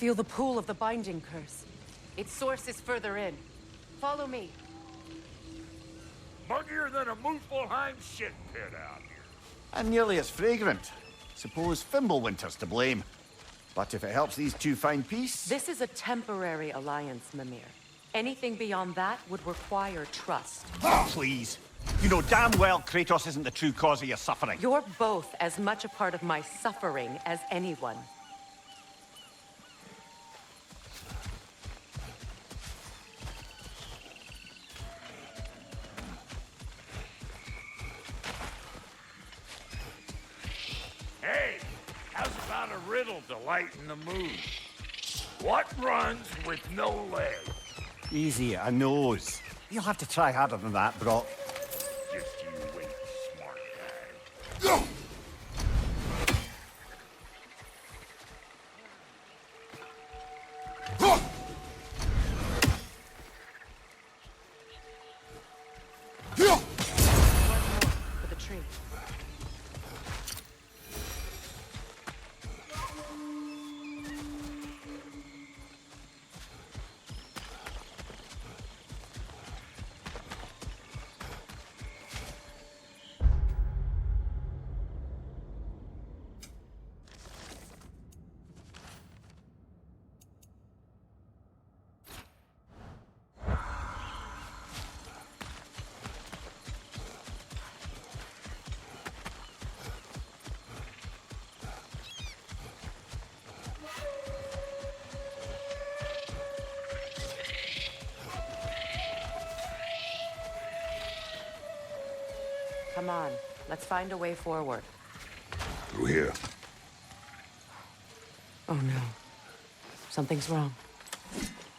feel the pull of the binding curse. Its source is further in. Follow me. Muggier than a Muspelheim shit pit out here. And nearly as fragrant. Suppose Fimbulwinter's to blame. But if it helps these two find peace... This is a temporary alliance, Mimir. Anything beyond that would require trust. Please. You know damn well Kratos isn't the true cause of your suffering. You're both as much a part of my suffering as anyone. Hey, how's about a riddle to lighten the mood? What runs with no legs? Easy, a nose. You'll have to try harder than that, Brock. Just you wait, smart guy. For the tree. Come on, let's find a way forward. Through here. Oh no. Something's wrong.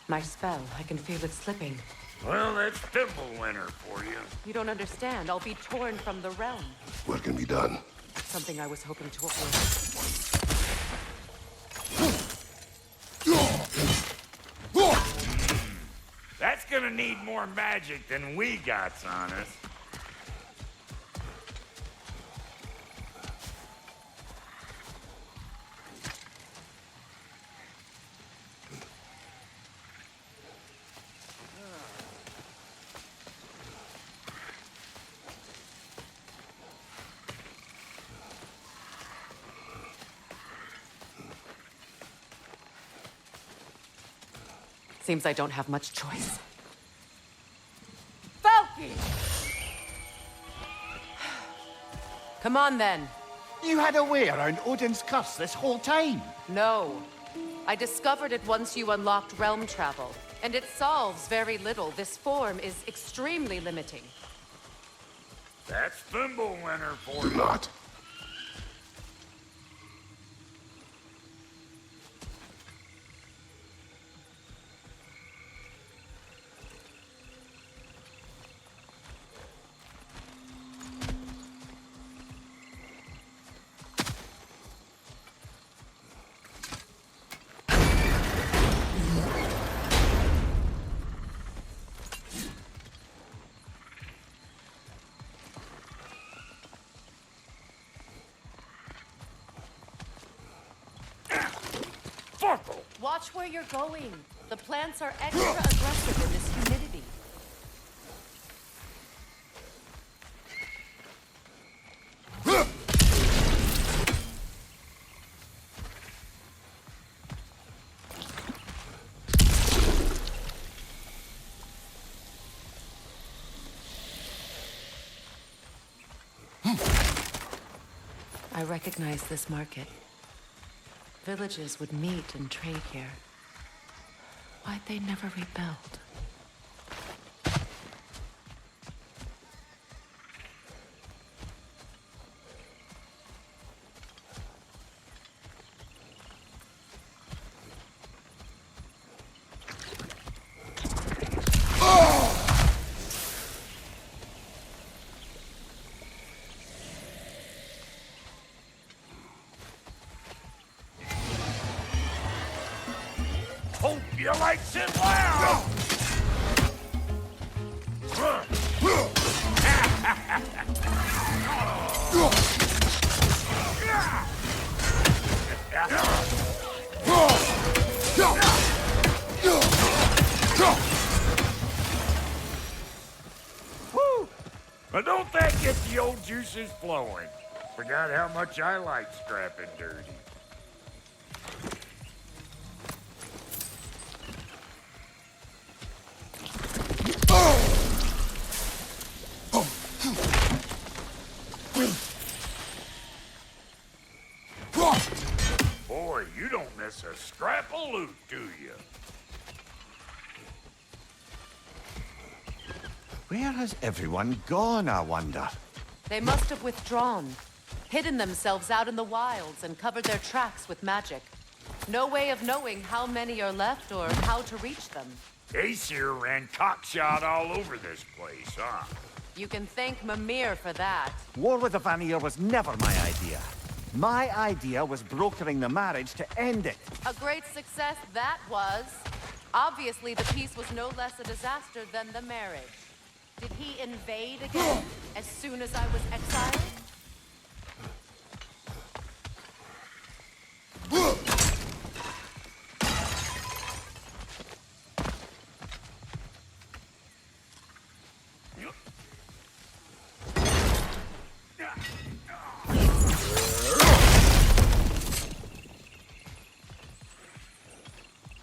My spell, I can feel it slipping. Well, that's Fimbulwinter for you. You don't understand. I'll be torn from the realm. What can be done? Something I was hoping to avoid. That's gonna need more magic than we got on us. Seems I don't have much choice. Falky! Come on, then. You had a way around Odin's curse this whole time. No. I discovered it once you unlocked realm travel, and it solves very little. This form is extremely limiting. That's Fimbulwinter for Do you. not. Watch where you're going. The plants are extra aggressive in this humidity. I recognize this market. Villages would meet and trade here. Why'd they never rebuild? Hope you like it loud! juices flowing. Forgot how much I like scrapping dirty. Boy, you don't miss a scrap of loot, do you? Where has everyone gone, I wonder? They must have withdrawn, hidden themselves out in the wilds and covered their tracks with magic. No way of knowing how many are left or how to reach them. Aesir ran cockshot all over this place, huh? You can thank Mimir for that. War with the Vanir was never my idea. My idea was brokering the marriage to end it. A great success that was. Obviously, the peace was no less a disaster than the marriage. Did he invade again as soon as I was exiled?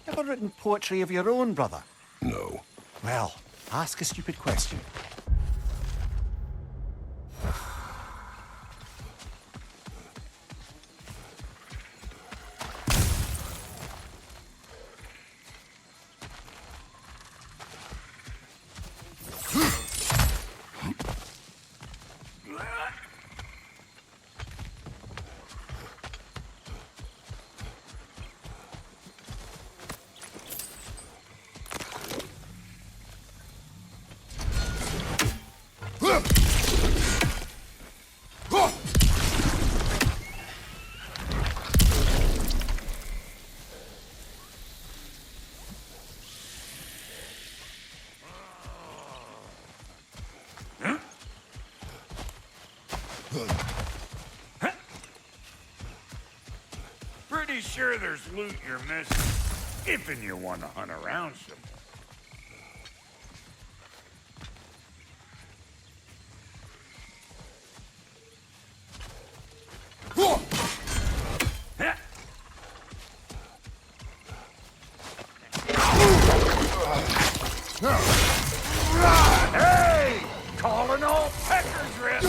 Ever written poetry of your own, brother? No. Well, ask a stupid question. Pretty sure there's loot you're missing, if you want to hunt around some. Hey! Calling all peckers, Red!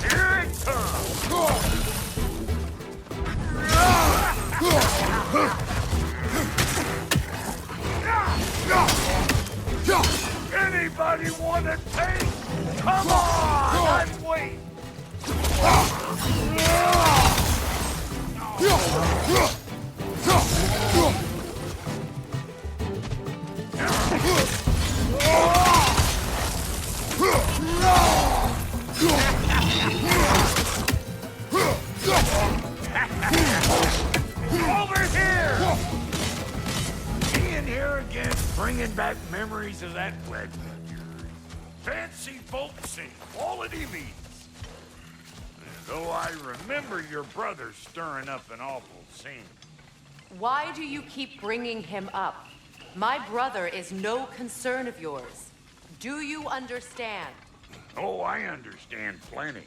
Here it comes! Anybody want to take? Come on! I'm waiting! Over here! Being here again, bringing back memories of that wedding of yours. Fancy folks and quality meats. Though I remember your brother stirring up an awful scene. Why do you keep bringing him up? My brother is no concern of yours. Do you understand? Oh, I understand plenty.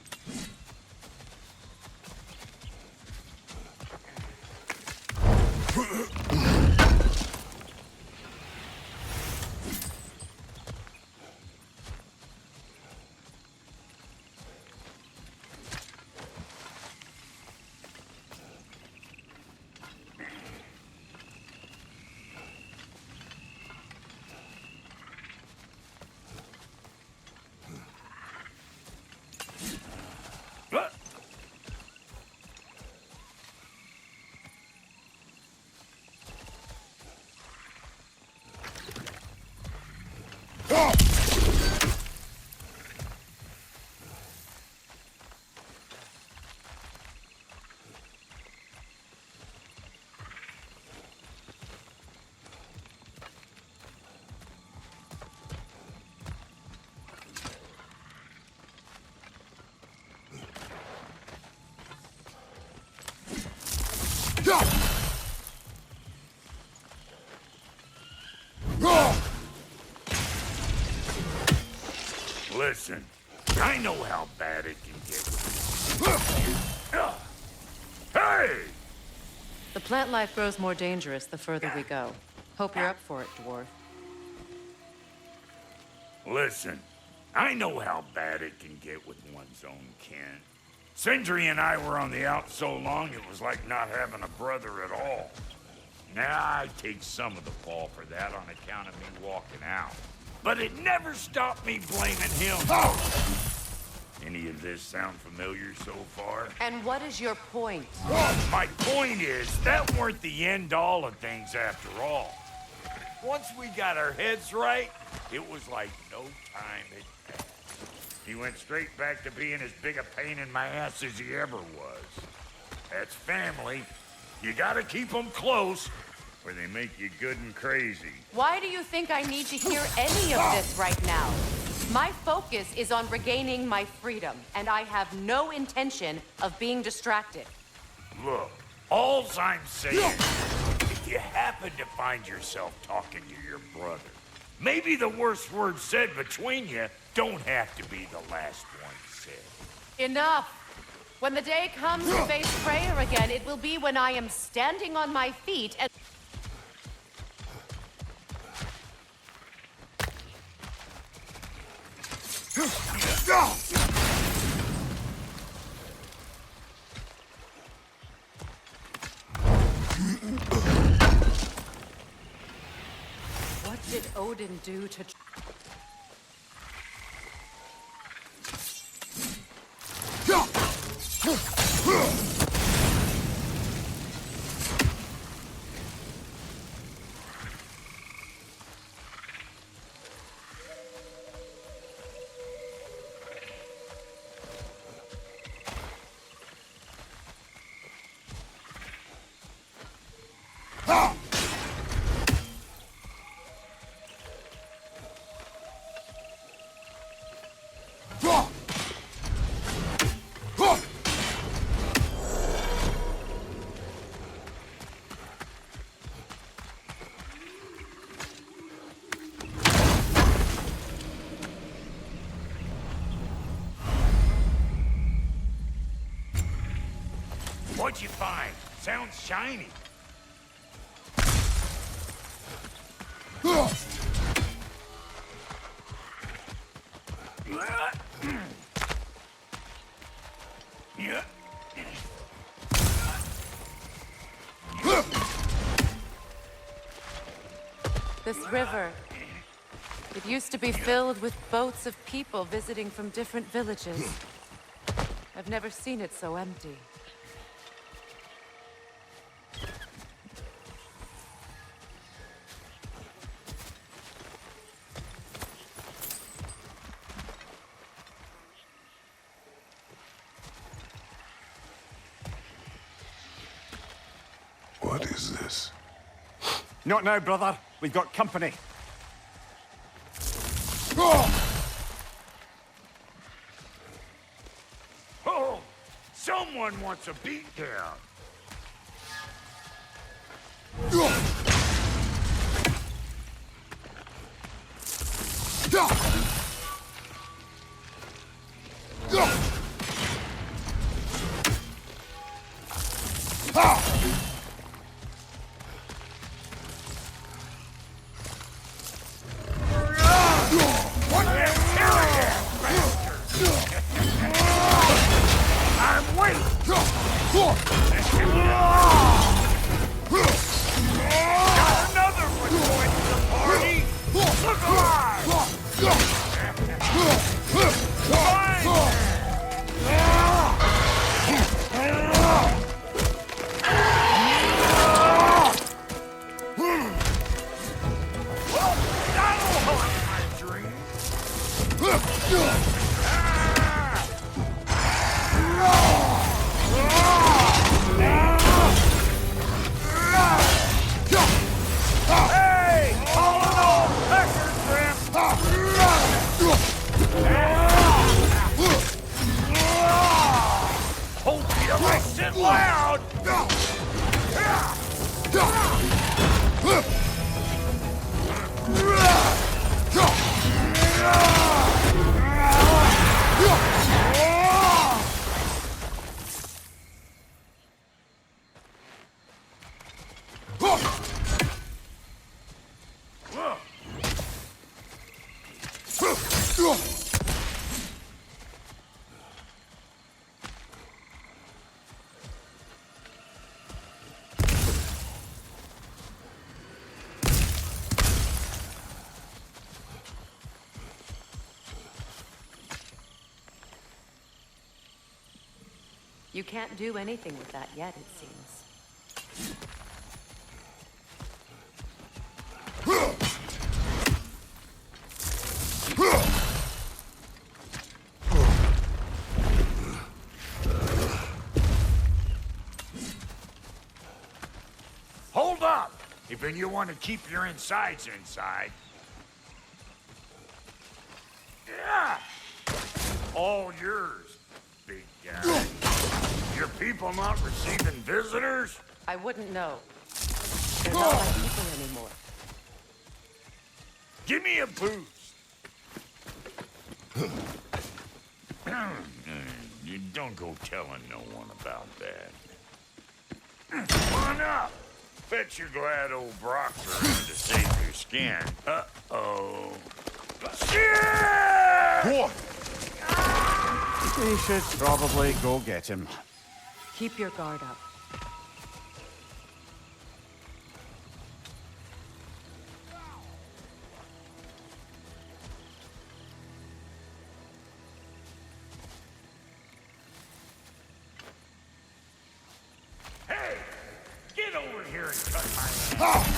know how bad it can get. Hey! The plant life grows more dangerous the further we go. Hope you're up for it, dwarf. Listen, I know how bad it can get with one's own kin. Sindri and I were on the out so long it was like not having a brother at all. Now, I take some of the fall for that on account of me walking out. But it never stopped me blaming him. Any of this sound familiar so far? And what is your point? My point is, that weren't the end-all of things after all. Once we got our heads right, it was like no time had passed. He went straight back to being as big a pain in my ass as he ever was. That's family. You gotta keep them close, or they make you good and crazy. Why do you think I need to hear any of this right now? My focus is on regaining my freedom, and I have no intention of being distracted. Look, all's I'm saying, if you happen to find yourself talking to your brother, maybe the worst word said between you don't have to be the last one said. Enough! When the day comes to face Freya again, it will be when I am standing on my feet and... What did Odin do to... What'd you find? Sounds shiny. This river, it used to be filled with boats of people visiting from different villages. I've never seen it so empty. What is this? Not now, brother. We've got company. Oh, someone wants a beatdown. I'm waiting. Got another one going to the party. Look alive. Well, that'll haunt my dreams. Hey! All in all, pecker trip! Hope you liked it loud! You can't do anything with that yet, it seems. Hold up! If you want to keep your insides inside. Yeah! All yours, big guy. Your people not receiving visitors? I wouldn't know. They're not my people anymore. Give me a boost. You don't go telling no one about that. Come on up. Bet you're glad old Brock's around to save your skin. Uh-oh. Shit! What? We should probably go get him. Keep your guard up. Hey! Get over here and cut my hand.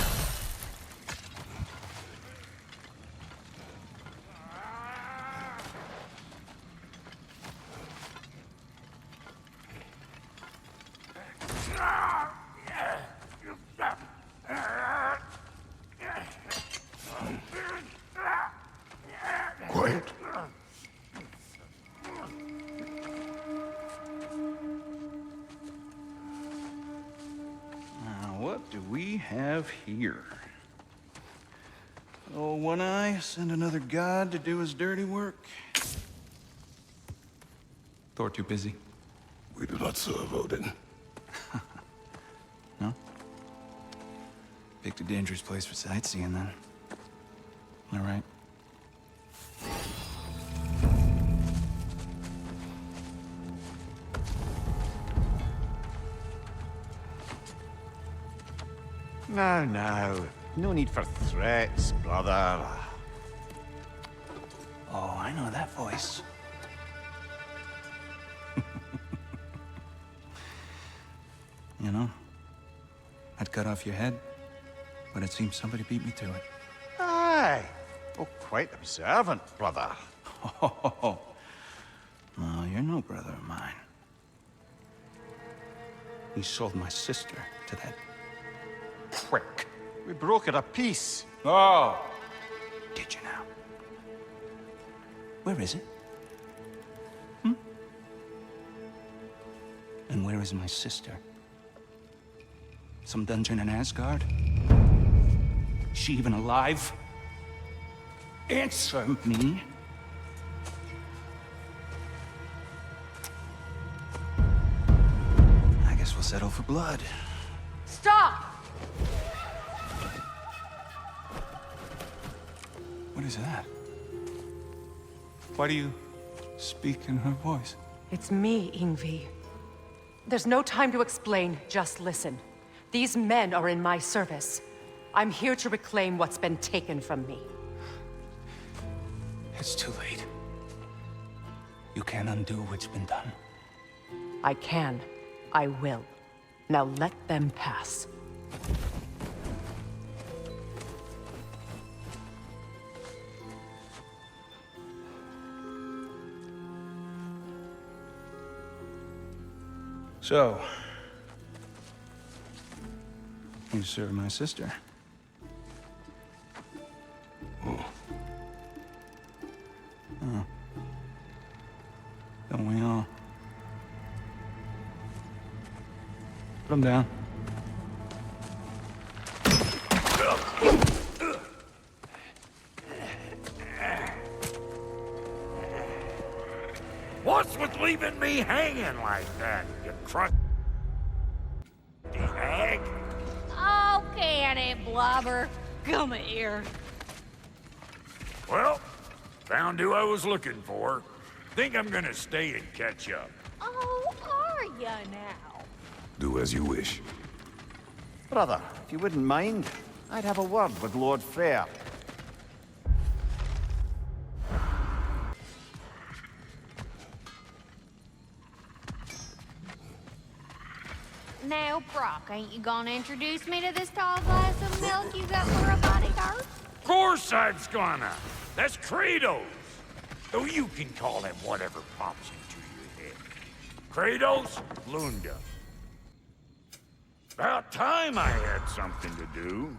Quiet. Now, what do we have here? Oh, One Eye, send another god to do his dirty work. Thor too busy. We do not serve Odin. No? Picked a dangerous place for sightseeing, then. All right. Now. No need for threats, brother. Oh, I know that voice. You know, I'd cut off your head, but it seems somebody beat me to it. Aye. Oh, quite observant, brother. Oh, no, you're no brother of mine. You sold my sister to that prick. We brokered a peace. Oh! Did you now? Where is it? And where is my sister? Some dungeon in Asgard? Is she even alive? Answer me. I guess we'll settle for blood. Stop! What is that? Why do you speak in her voice? It's me, Ingvi. There's no time to explain, just listen. These men are in my service. I'm here to reclaim what's been taken from me. It's too late. You can't undo what's been done. I can. I will. Now let them pass. So, you serve my sister. Oh, Don't we all? Put him down. What's with leaving me hanging like that, you crusty hag? Oh, Can it, Blobber? Come here. Well, found who I was looking for. Think I'm gonna stay and catch up. Oh, are ya now? Do as you wish. Brother, if you wouldn't mind, I'd have a word with Lord Freyr. Now, Brock, ain't you gonna introduce me to this tall glass of milk you got for a bodyguard? Of course I'm gonna. That's Kratos. Though you can call him whatever pops into your head. Kratos Lunda. About time I had something to do.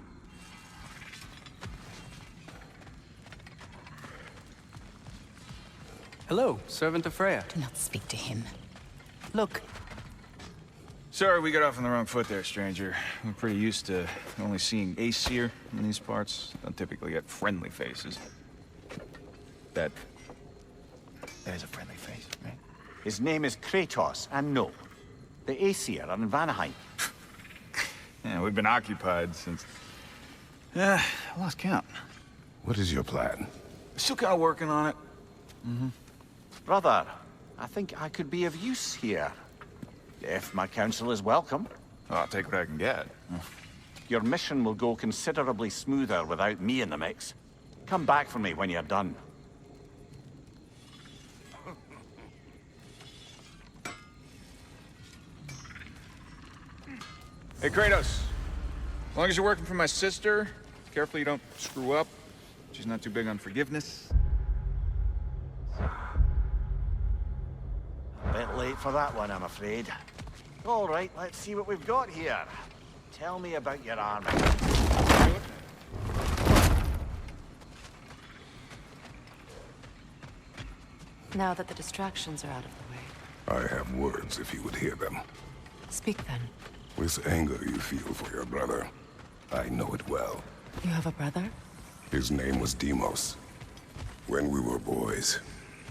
Hello, servant of Freya. Do not speak to him. Look, Sorry we got off on the wrong foot there, stranger. We're pretty used to only seeing Aesir in these parts. Don't typically get friendly faces. That is a friendly face, right? His name is Kratos, and no, the Aesir are in Vanaheim. Yeah, we've been occupied since... I lost count. What is your plan? Still kind of working on it. Brother, I think I could be of use here. If my counsel is welcome. Oh, I'll take what I can get. Your mission will go considerably smoother without me in the mix. Come back for me when you're done. Hey, Kratos. As long as you're working for my sister, careful you don't screw up. She's not too big on forgiveness. Bit late for that one, I'm afraid. All right, let's see what we've got here. Tell me about your army. Now that the distractions are out of the way, I have words if you would hear them. speak then. With anger you feel for your brother. I know it well. You have a brother? His name was Deimos. When we were boys,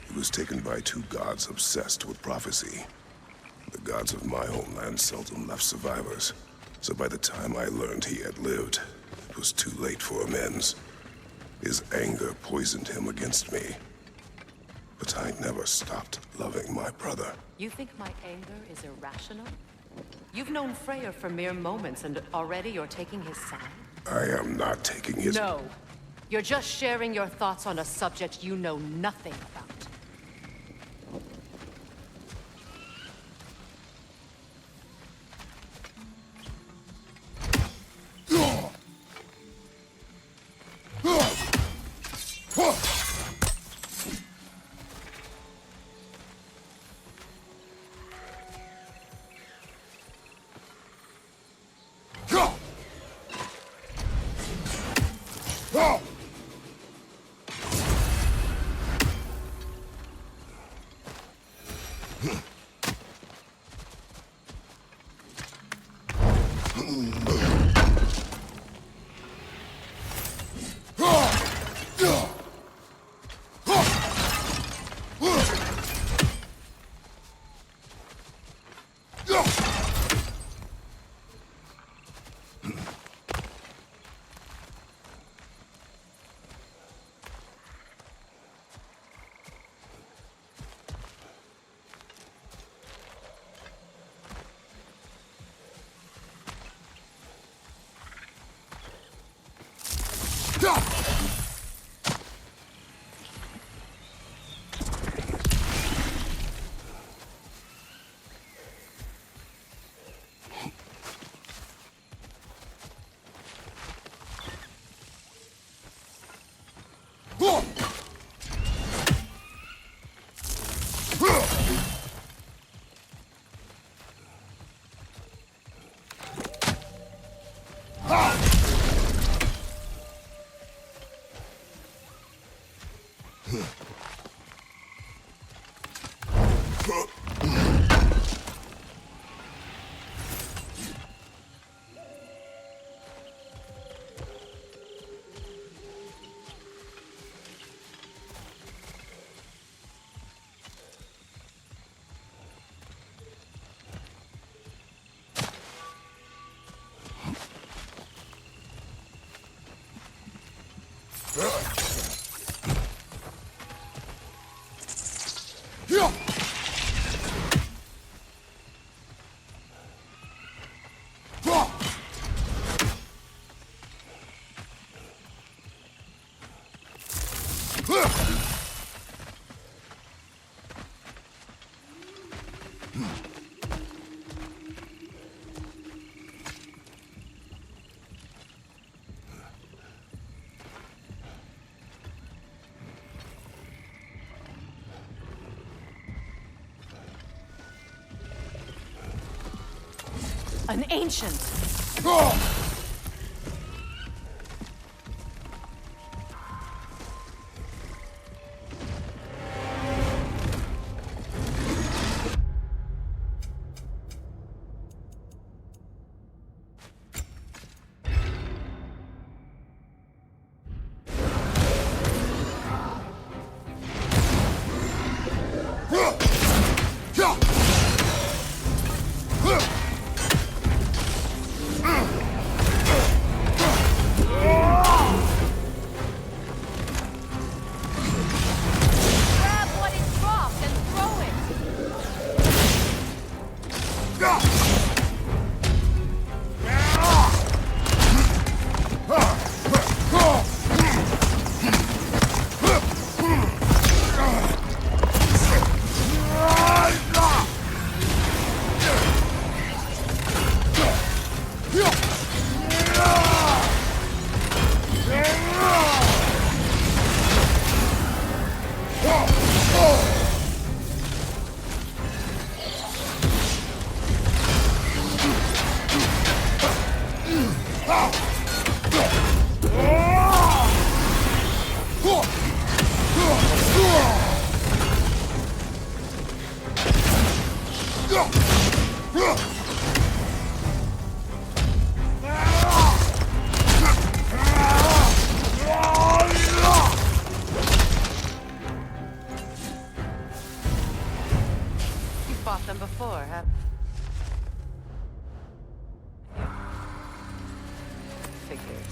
he was taken by two gods obsessed with prophecy. The gods of my homeland seldom left survivors, so by the time I learned he had lived, it was too late for amends. His anger poisoned him against me. But I never stopped loving my brother. You think my anger is irrational? You've known Freyr for mere moments, and already you're taking his side? I am not taking his... No. You're just sharing your thoughts on a subject you know nothing about. An ancient. Grab what is dropped and throw it. You've fought them before, huh? Figures.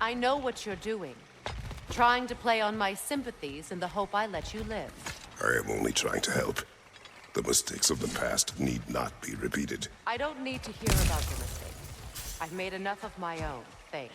I know what you're doing. Trying to play on my sympathies in the hope I let you live. I am only trying to help. The mistakes of the past need not be repeated. I don't need to hear about your mistakes. I've made enough of my own, thanks.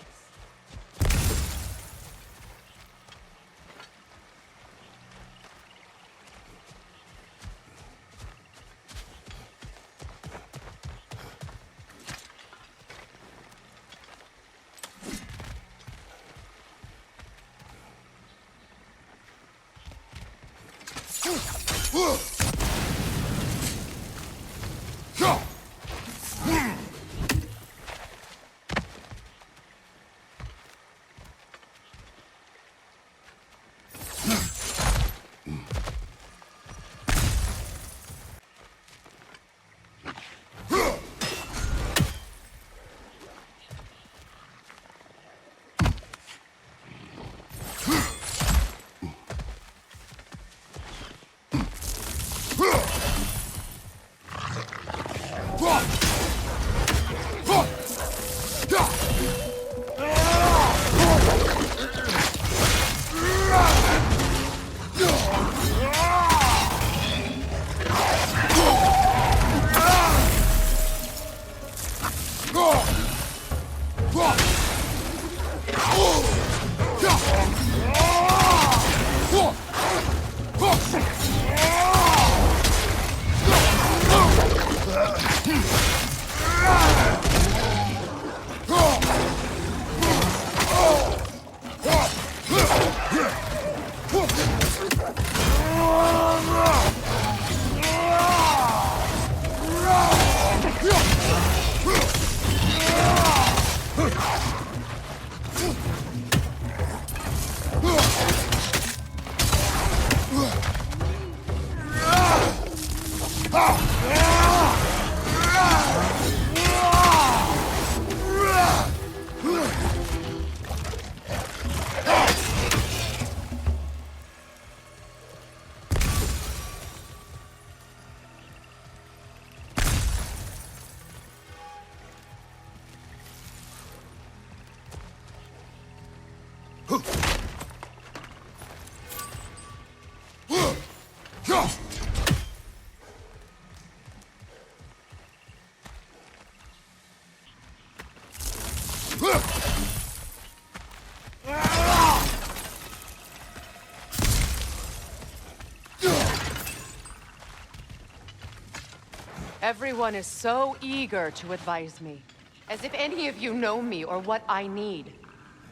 Everyone is so eager to advise me, as if any of you know me or what I need.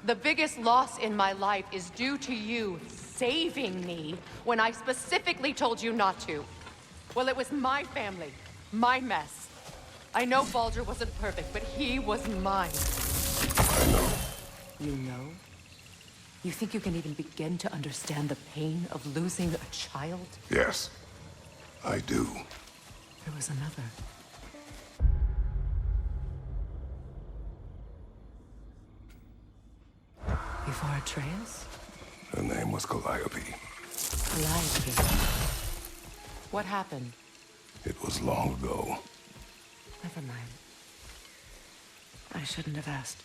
The biggest loss in my life is due to you saving me when I specifically told you not to. Well, it was my family, my mess. I know Baldur wasn't perfect, but he was mine. I know. You know? You think you can even begin to understand the pain of losing a child? Yes, I do. There was another. Before Atreus? Her name was Calliope. Calliope. What happened? It was long ago. Never mind. I shouldn't have asked.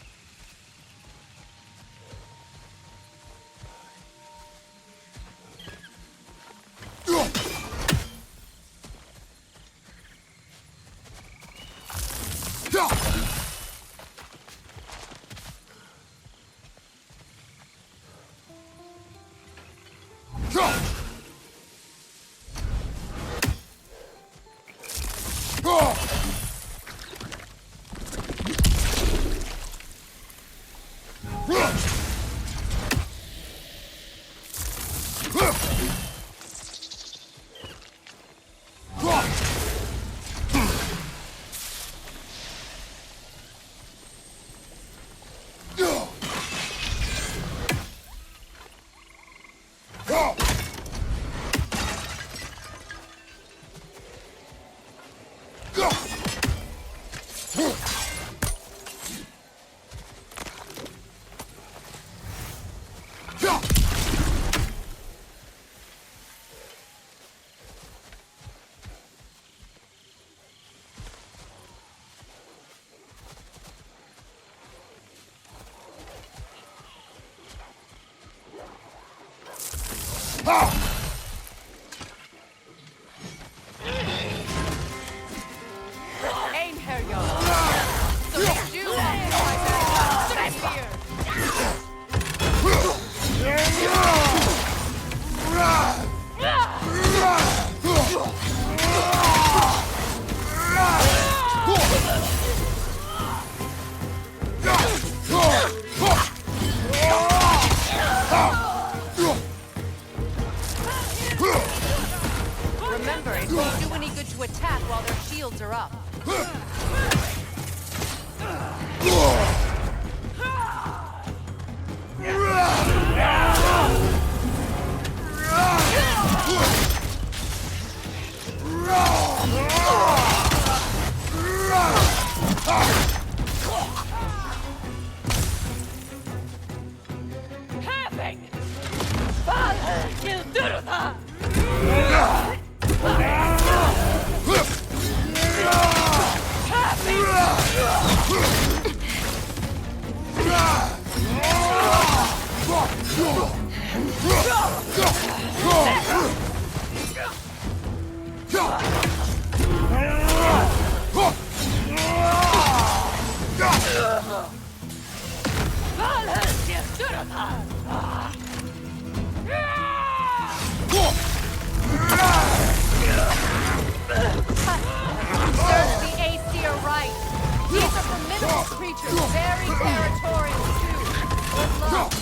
Remember, it won't do any good to attack while their shields are up. The Aesir right. These are formidable creatures, very territorial too. Good luck.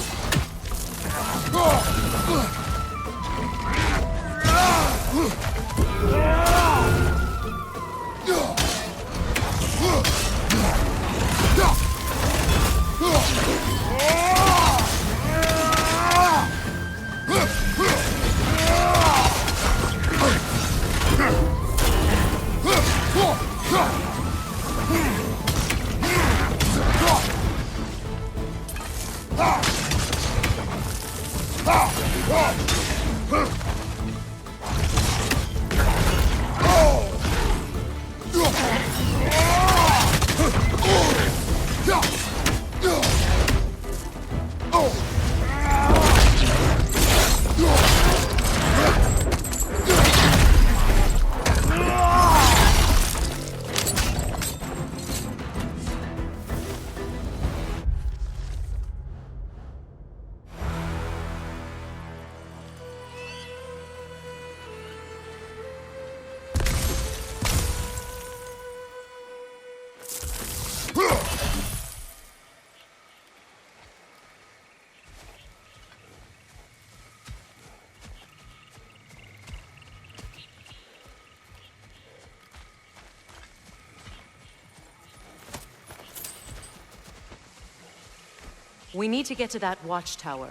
We need to get to that watchtower.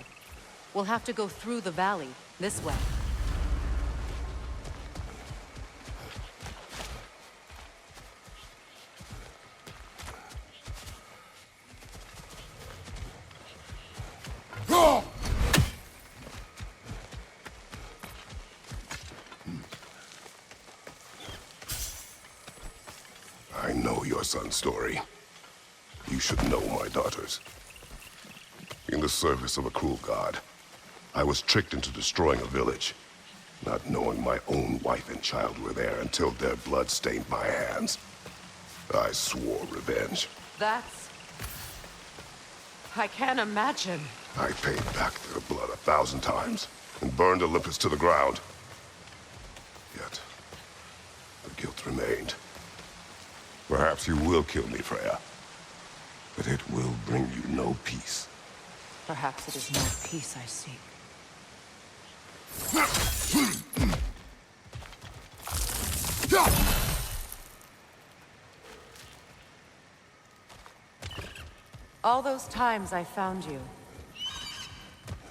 We'll have to go through the valley, this way. I know your son's story. You should know my daughter's. In the service of a cruel god, I was tricked into destroying a village, not knowing my own wife and child were there until their blood stained my hands. I swore revenge. That's... I can't imagine. I paid back their blood 1,000 times and burned Olympus to the ground. Yet, the guilt remained. Perhaps you will kill me, Freya, but it will bring you no peace. Perhaps it is no peace I seek. All those times I found you,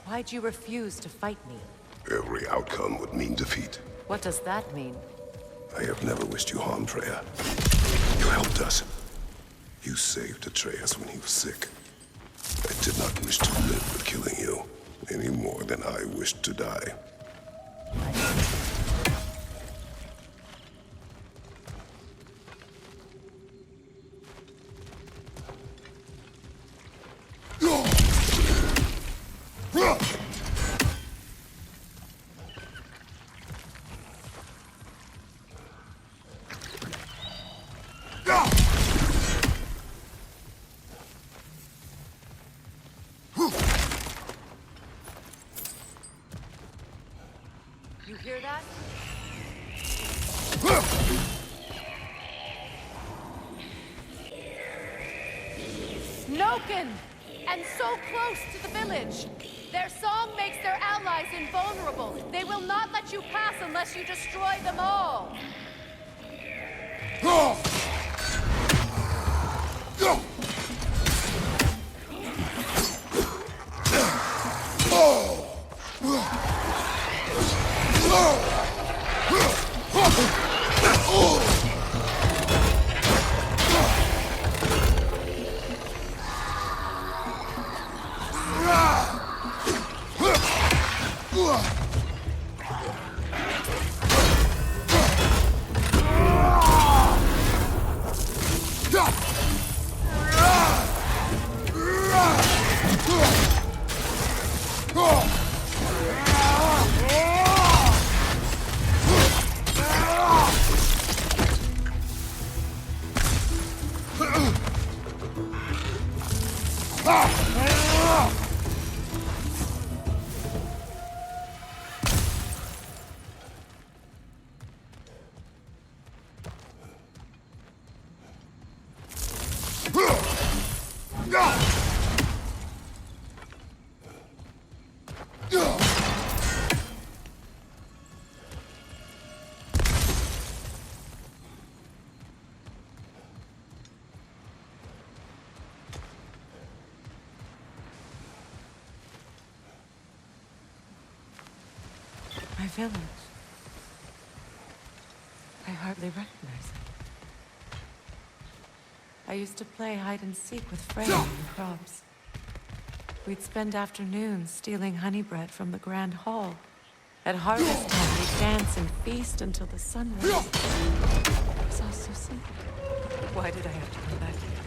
why'd you refuse to fight me? Every outcome would mean defeat. What does that mean? I have never wished you harm, Freya. You helped us. You saved Atreus when he was sick. I did not wish to live with killing you, any more than I wished to die. You hear that? Snoken! And so close to the village! Their song makes their allies invulnerable. They will not let you pass unless you destroy them all! My village. I hardly recognize it. I used to play hide and seek with Freya in the crops. We'd spend afternoons stealing honey bread from the grand hall. At harvest time, we'd dance and feast until the sun rose. It was all so simple. Why did I have to come back here?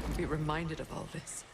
And be reminded of all this?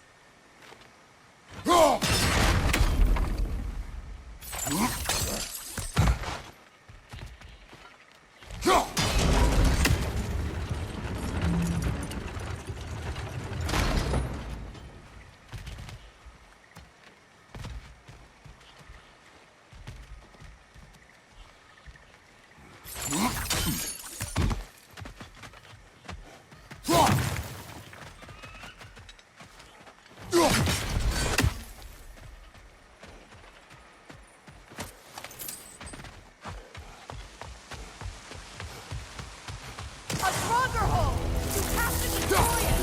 A stronghold! You have to destroy it!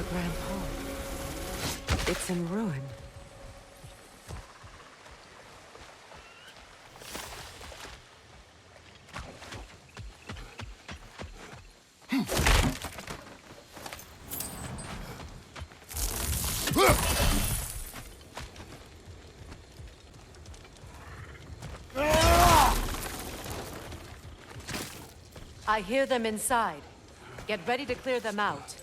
Grand Hall. It's in ruin. I hear them inside. Get ready to clear them out.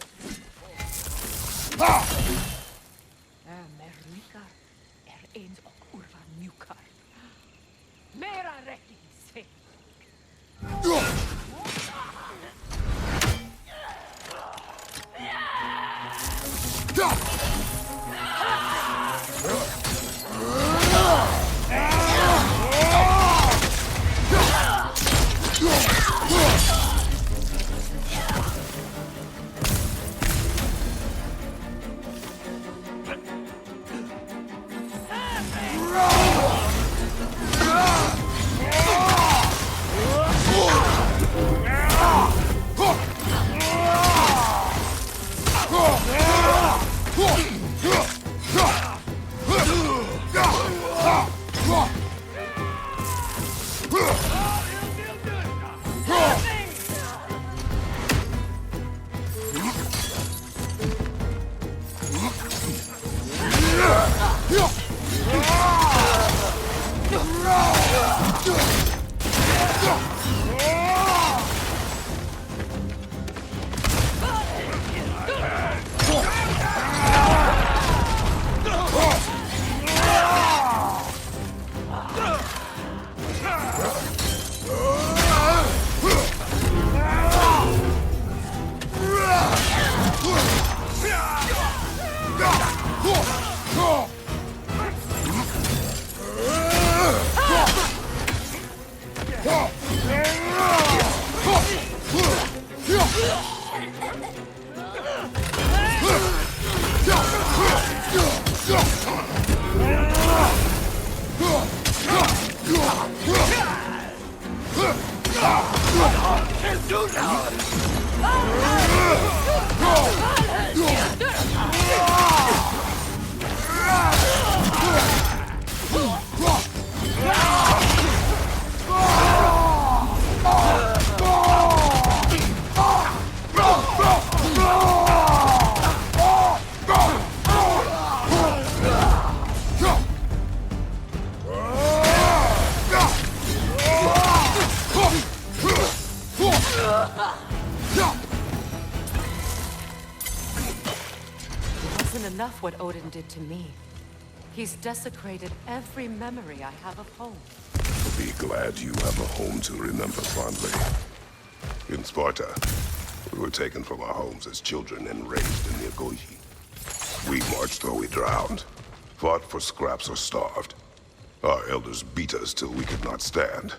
Enough what Odin did to me. He's desecrated every memory I have of home. Be glad you have a home to remember fondly. In Sparta, we were taken from our homes as children and raised in the Agogi. We marched or we drowned, fought for scraps or starved. Our elders beat us till we could not stand.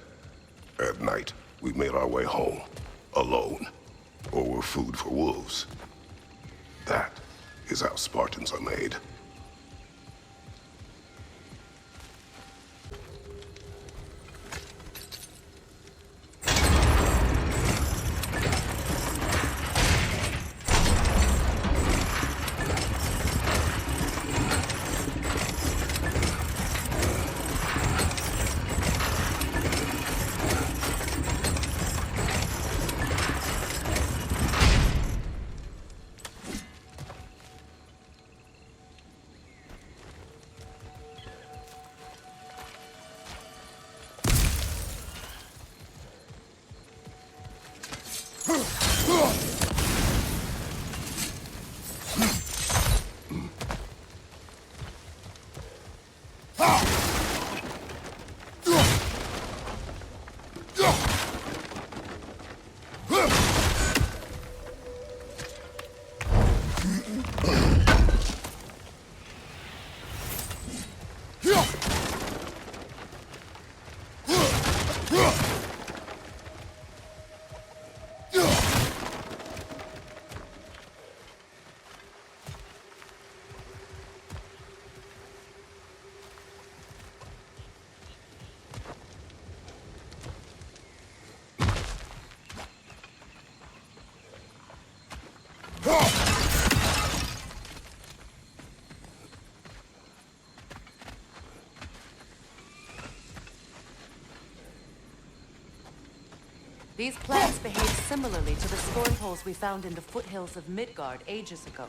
At night, we made our way home, alone, or were food for wolves. That is how Spartans are made. These plants behave similarly to the scorn poles we found in the foothills of Midgard ages ago.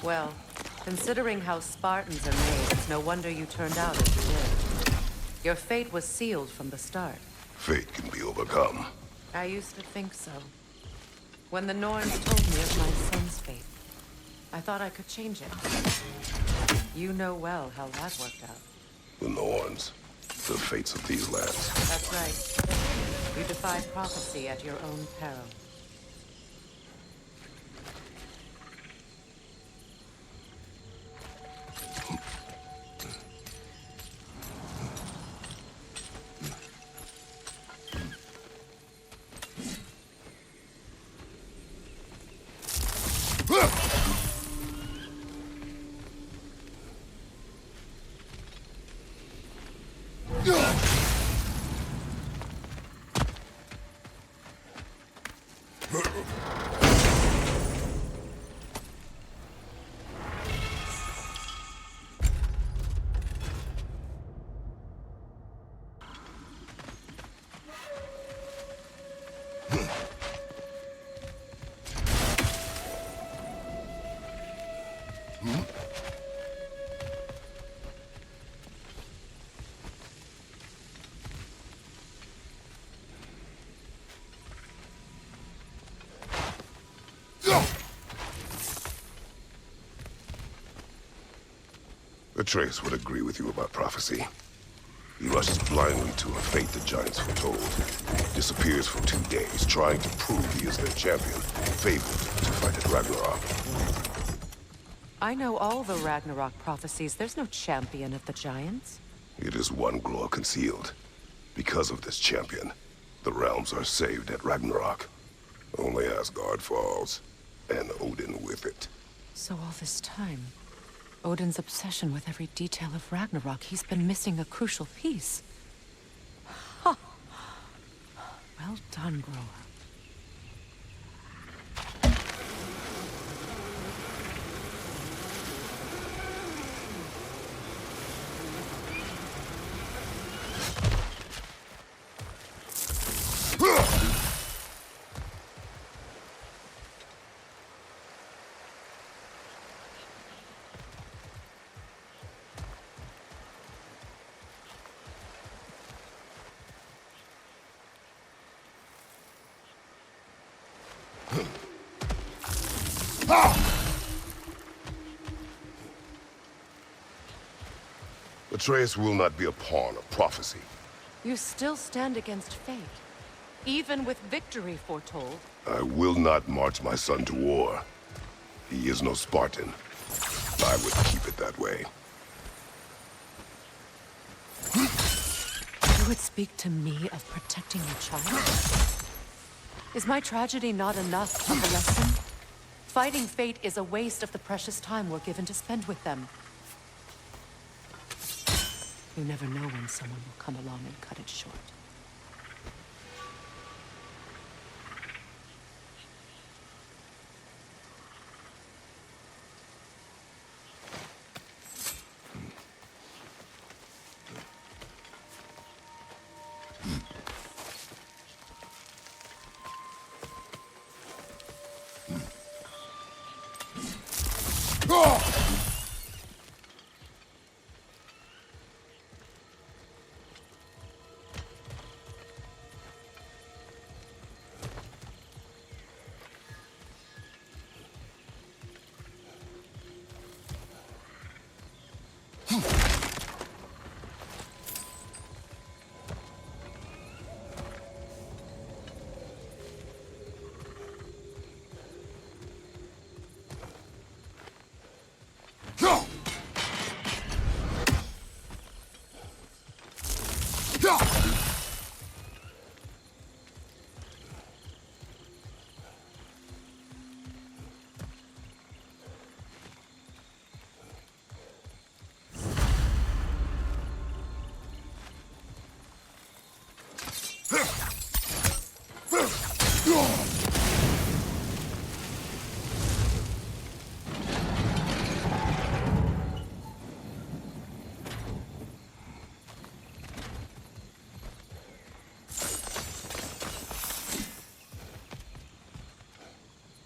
Well, considering how Spartans are made, it's no wonder you turned out as you did. Your fate was sealed from the start. Fate can be overcome. I used to think so. When the Norns told me of my son's fate, I thought I could change it. You know well how that worked out. The Norns. The fates of these lands. That's right. You defied prophecy at your own peril. Atreus would agree with you about prophecy. He rushes blindly to a fate the giants foretold. Disappears for 2 days, trying to prove he is their champion, favored to fight at Ragnarok. I know all the Ragnarok prophecies. There's no champion of the giants. It is one glow concealed. Because of this champion, the realms are saved at Ragnarok. Only Asgard falls, and Odin with it. So all this time, Odin's obsession with every detail of Ragnarok, he's been missing a crucial piece. Ha! Well done, grower. Atreus will not be a pawn of prophecy. You still stand against fate, even with victory foretold. I will not march my son to war. He is no Spartan. I would keep it that way. You would speak to me of protecting your child? Is my tragedy not enough of a lesson? Fighting fate is a waste of the precious time we're given to spend with them. You never know when someone will come along and cut it short.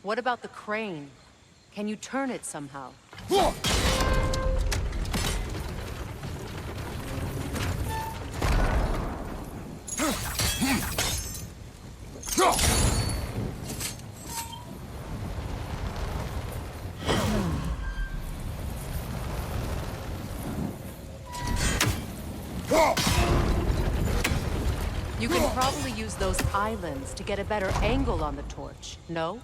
What about the crane? Can you turn it somehow? You can probably use those islands to get a better angle on the torch, no?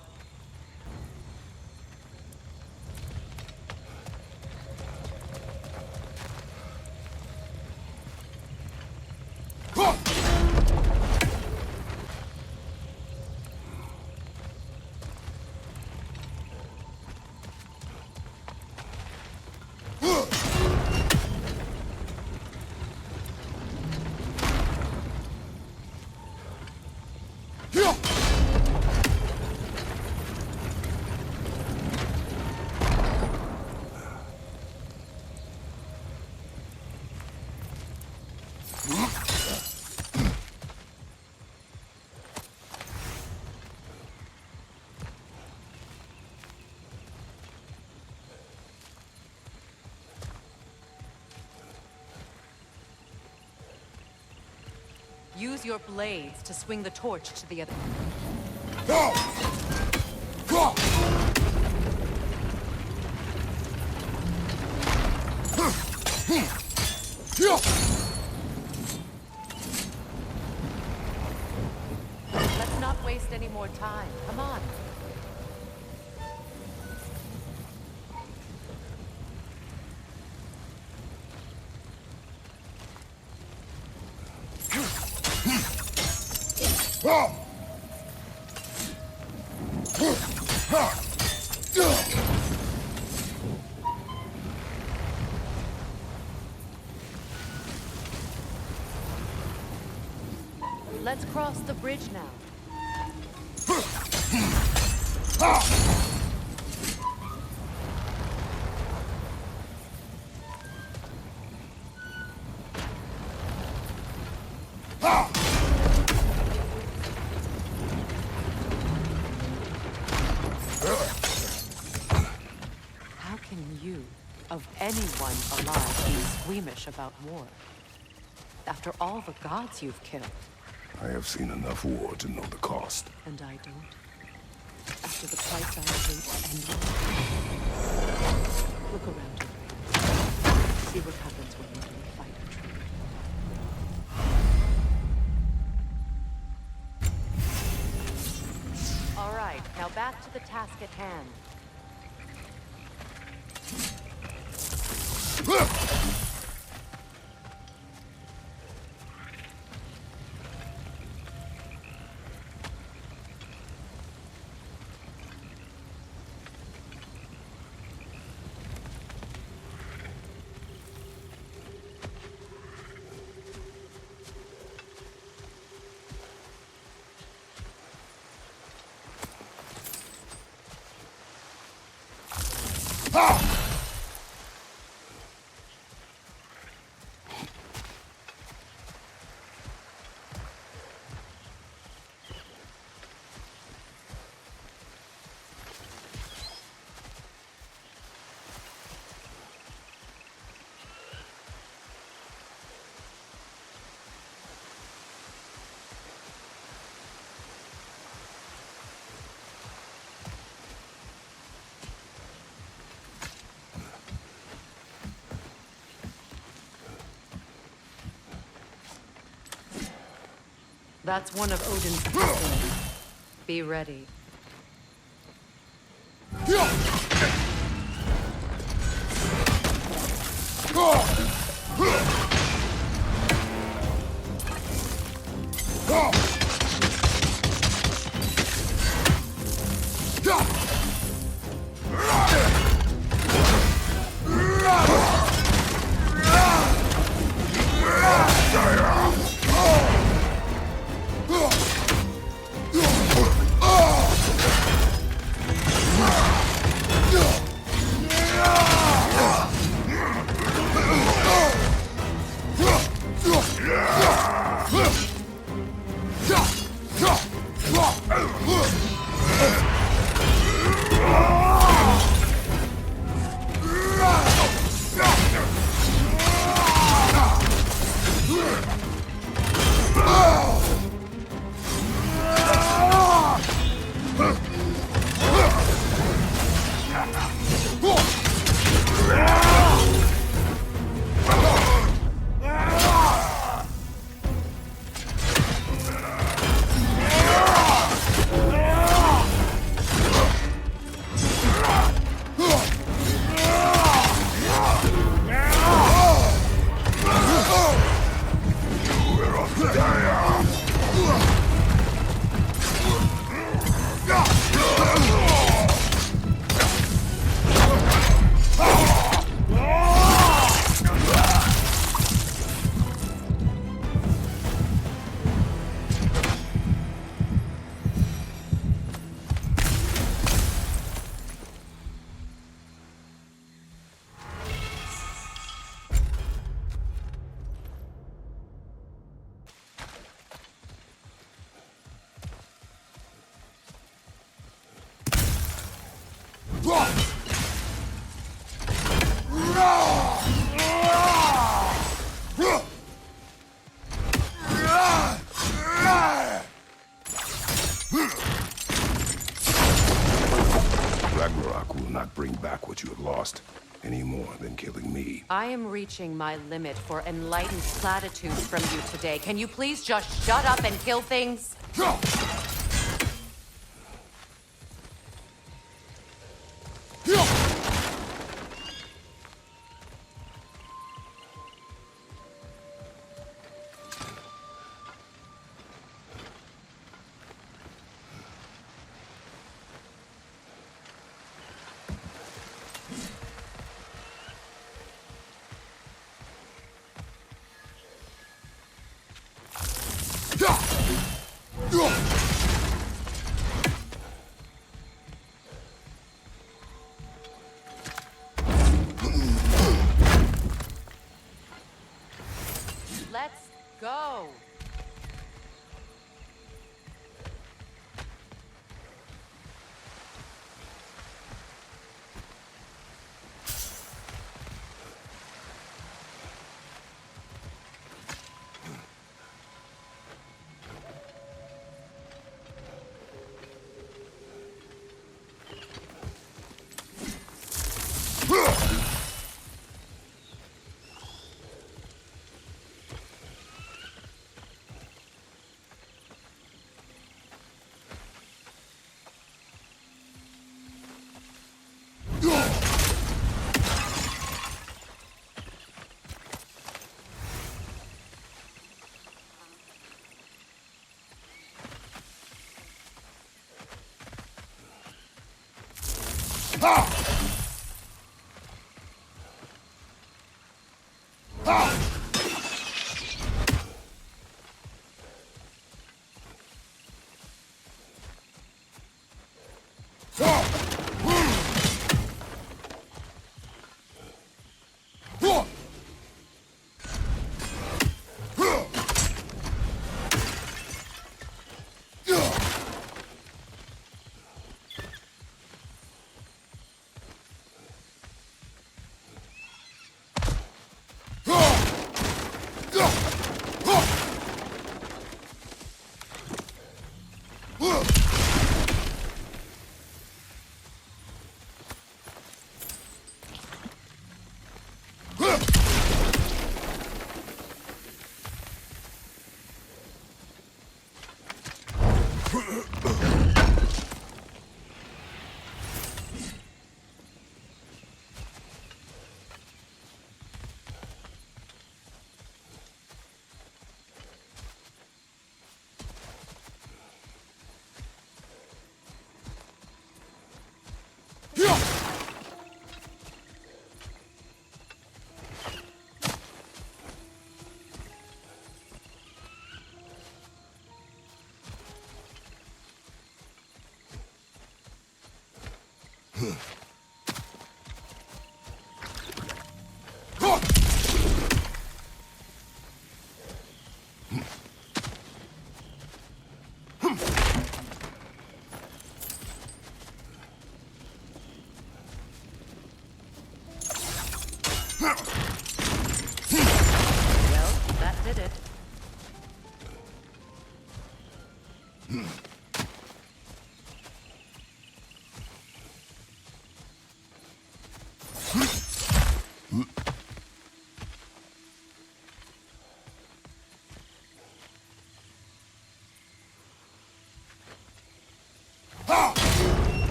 Use your blades to swing the torch to the other. Let's not waste any more time. Come on. Let's cross the bridge now. How can you, of anyone alive, be squeamish about war? After all the gods you've killed. I have seen enough war to know the cost. And I don't. After the price I paid to end war. Look around you. See what happens when you don't fight a true. All right, now back to the task at hand. That's one of Odin's pistons. Be ready. Ragnarok will not bring back what you have lost, any more than killing me. I am reaching my limit for enlightened platitudes from you today. Can you please just shut up and kill things? Let's go.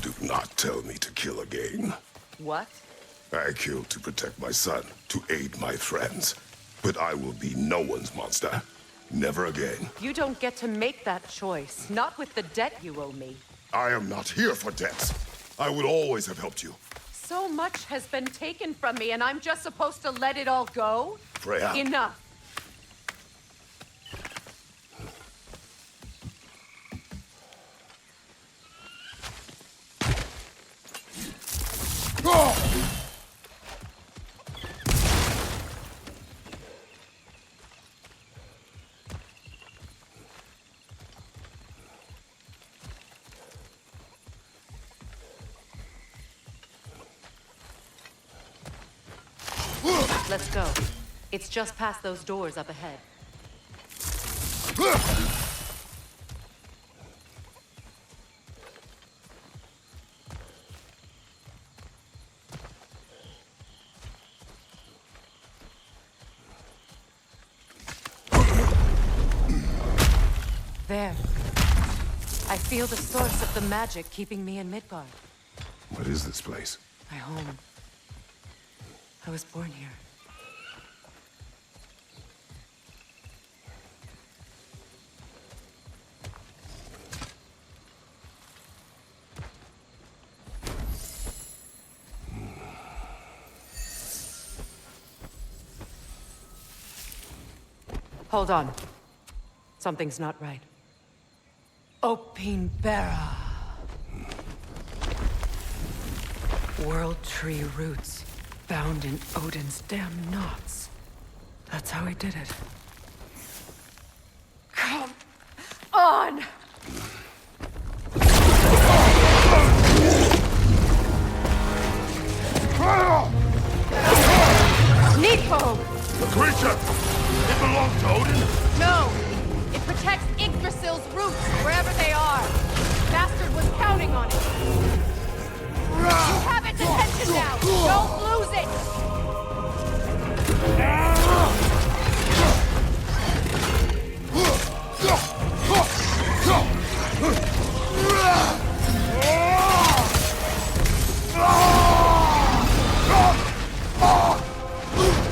Do not tell me to kill again. What? I killed to protect my son, to aid my friends. But I will be no one's monster. Never again. You don't get to make that choice. Not with the debt you owe me. I am not here for debts. I would always have helped you. So much has been taken from me, and I'm just supposed to let it all go? Freya. Enough. Let's go. It's just past those doors up ahead. There. I feel the source of the magic keeping me in Midgard. What is this place? My home. I was born here. Hold on. Something's not right. Opinbera. World tree roots, bound in Odin's damn knots. That's how he did it. Come on! Nico! The creature! It belongs to Odin? No! It protects Yggdrasil's roots, wherever they are. Bastard was counting on it. You have its attention now! Don't lose it!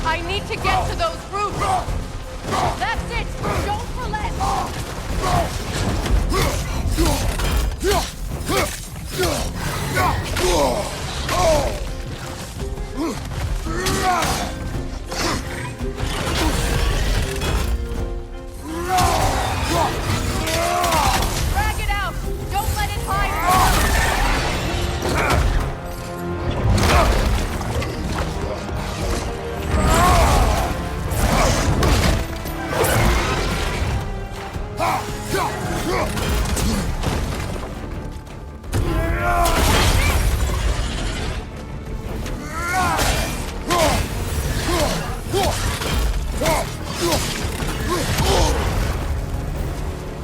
I need to get to those roots! That's it! Don't relent! Drag it out! Don't let it hide!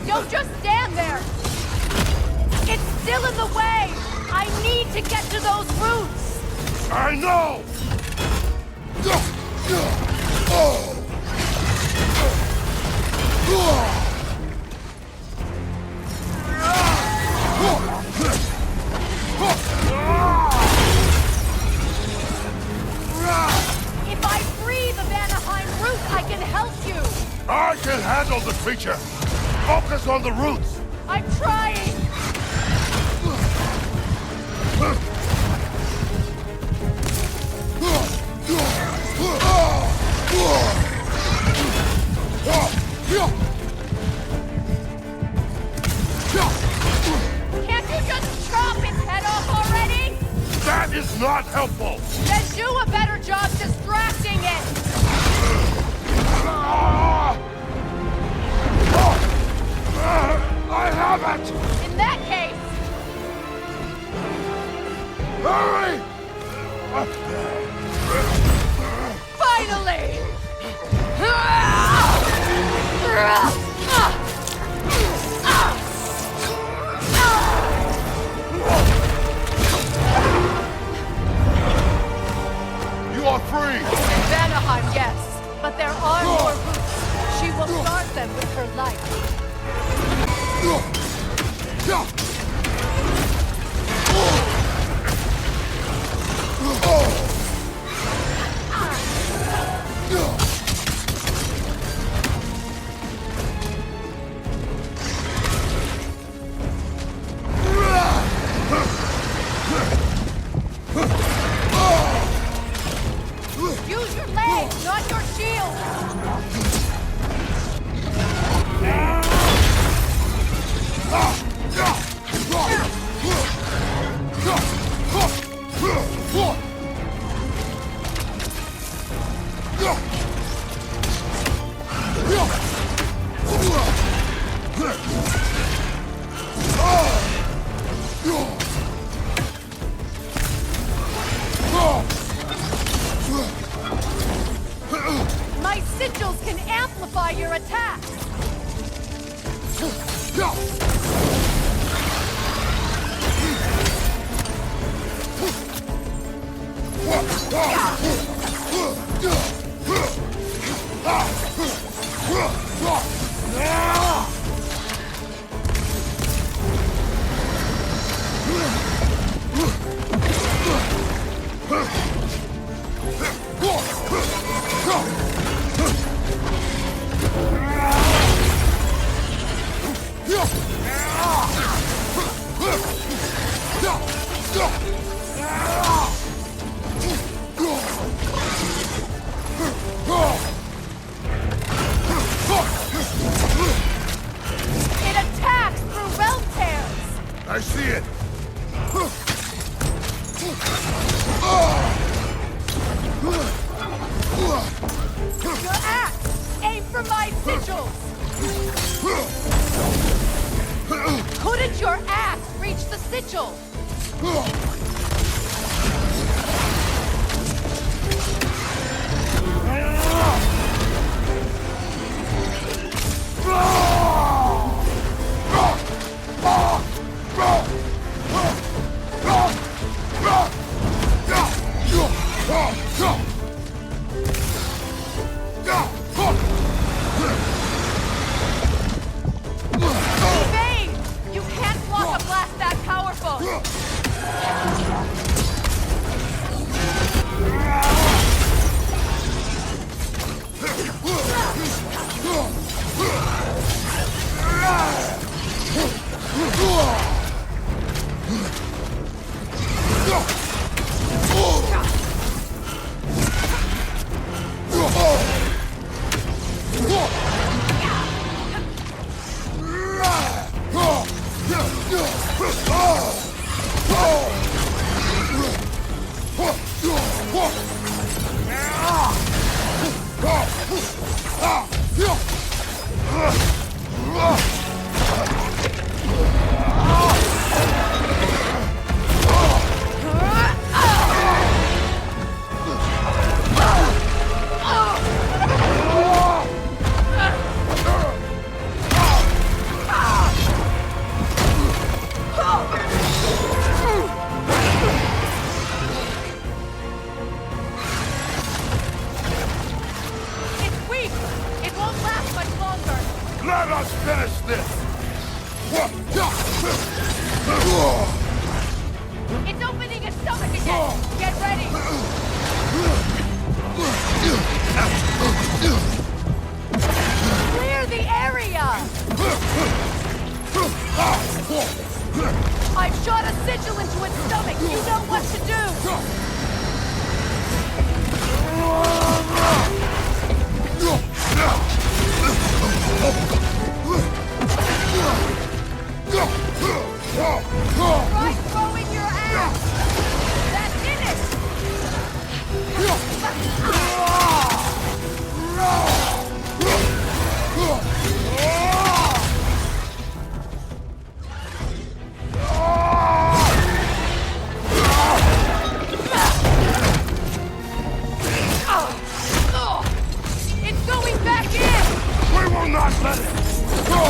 Don't just stand there! It's still in the way! I need to get to those roots! I know! I can handle the creature. Focus on the roots. I'm trying! Can't you just chop its head off already? That is not helpful. Then do a better job distracting it! I have it! In that case, Hurry! finally! You are free! In Vanaheim, yes, but there are more roots. She will start them with her life. Use your legs, not your shield! My sigils can amplify your attacks! It attacks through realm tears! I see it! Your axe! Aim for my sigils! Couldn't your axe reach the sigil? Evade! You can't block a blast that powerful! Let us finish this! It's opening its stomach again! Get ready! not let it go!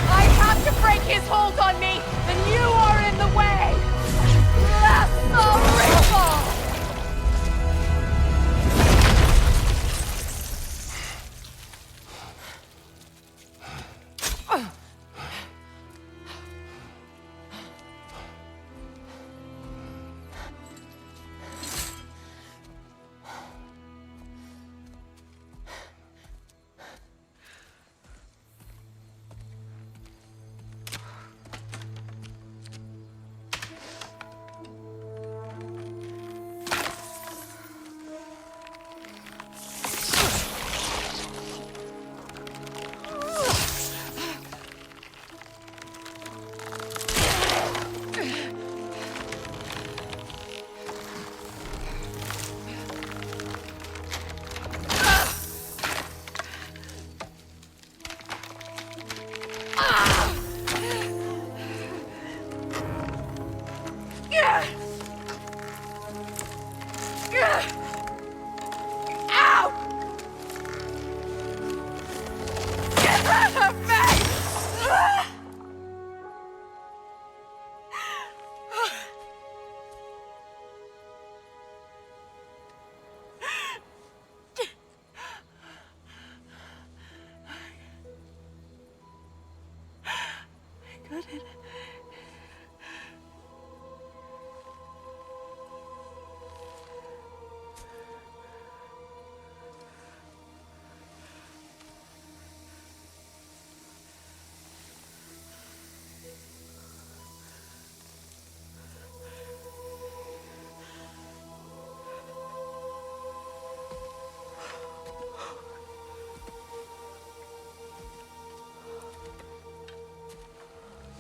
I have to break his hold on me, then you are in the way! That's the ritual!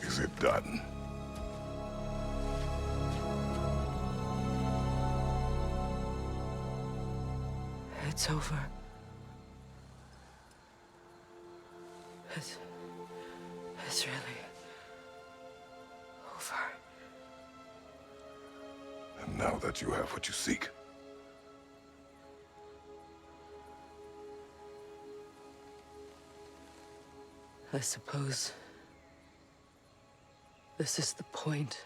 Is it done? It's over. It's really over. And now that you have what you seek, I suppose this is the point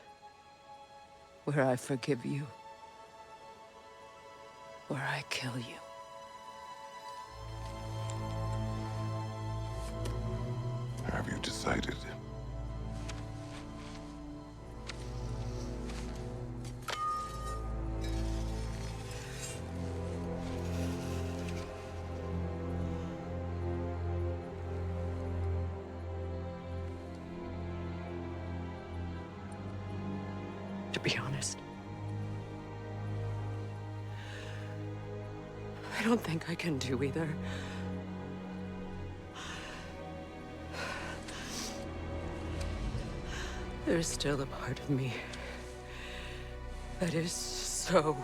where I forgive you, where I kill you. have you decided? To be honest, I don't think I can do either. There's still a part of me that is so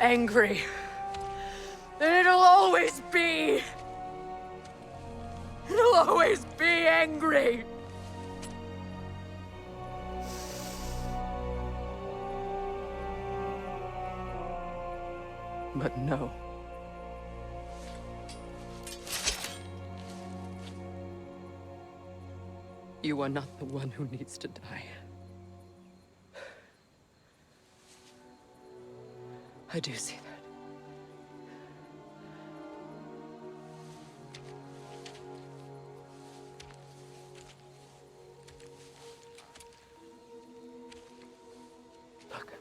angry that it'll always be angry. But no. You are not the one who needs to die. I do see that. Look.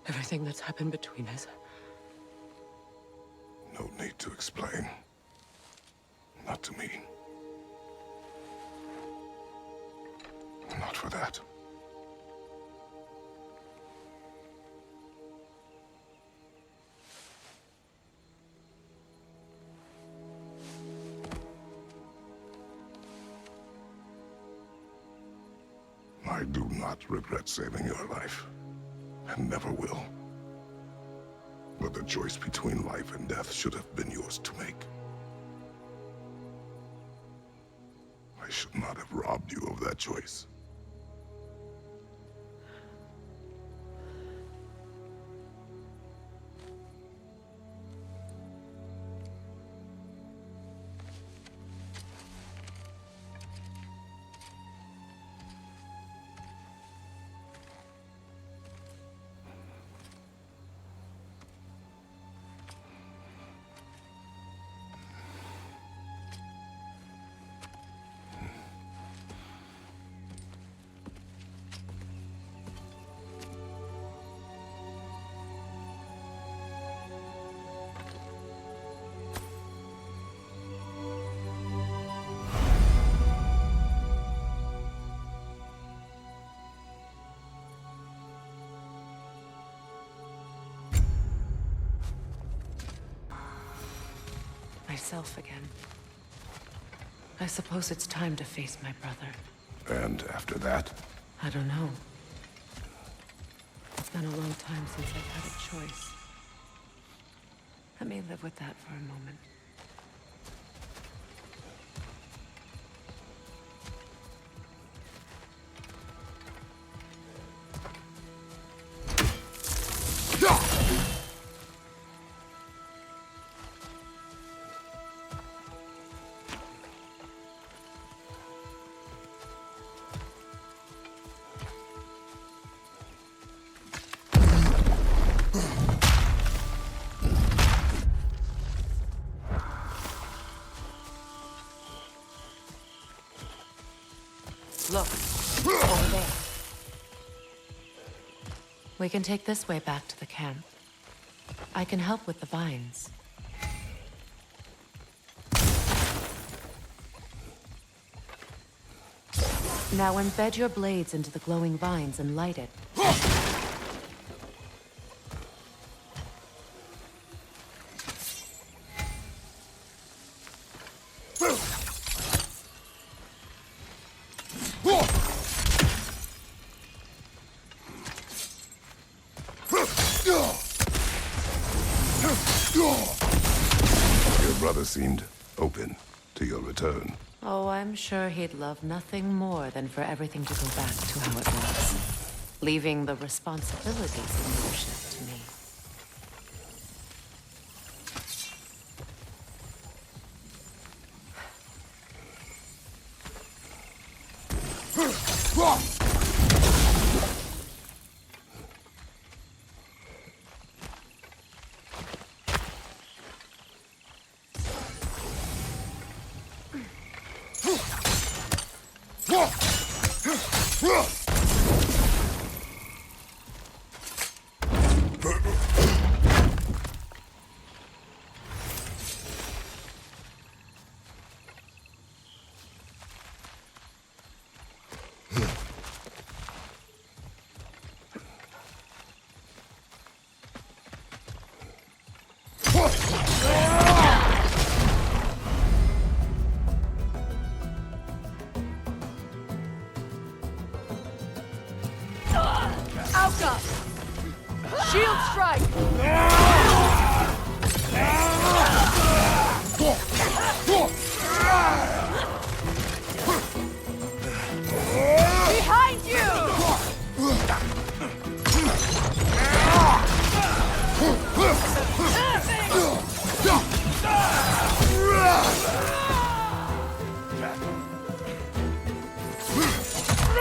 Everything that's happened between us. No need to explain. Not to me. Not for that. I do not regret saving your life, and never will. But the choice between life and death should have been yours to make. I should not have robbed you of that choice. myself again. I suppose it's time to face my brother. And after that? I don't know. It's been a long time since I've had a choice. Let me live with that for a moment. Look, over there. We can take this way back to the camp. I can help with the vines. Now embed your blades into the glowing vines and light it. Your brother seemed open to your return. Oh, I'm sure he'd love nothing more than for everything to go back to how it was. Leaving the responsibilities of leadership to me. Alka! Shield strike! Behind you!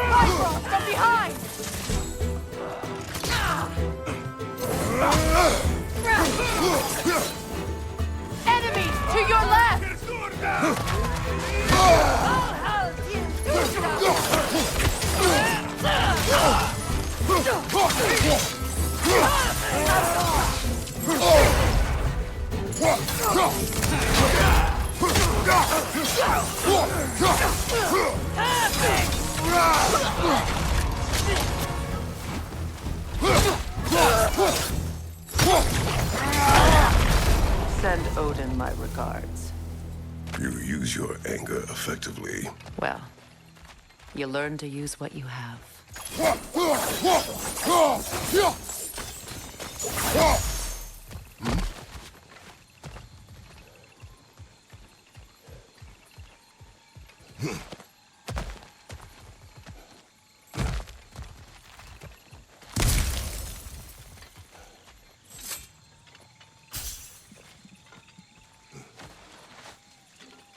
Rifle from behind! Enemies to your left! Send Odin my regards. You use your anger effectively. Well, you learn to use what you have.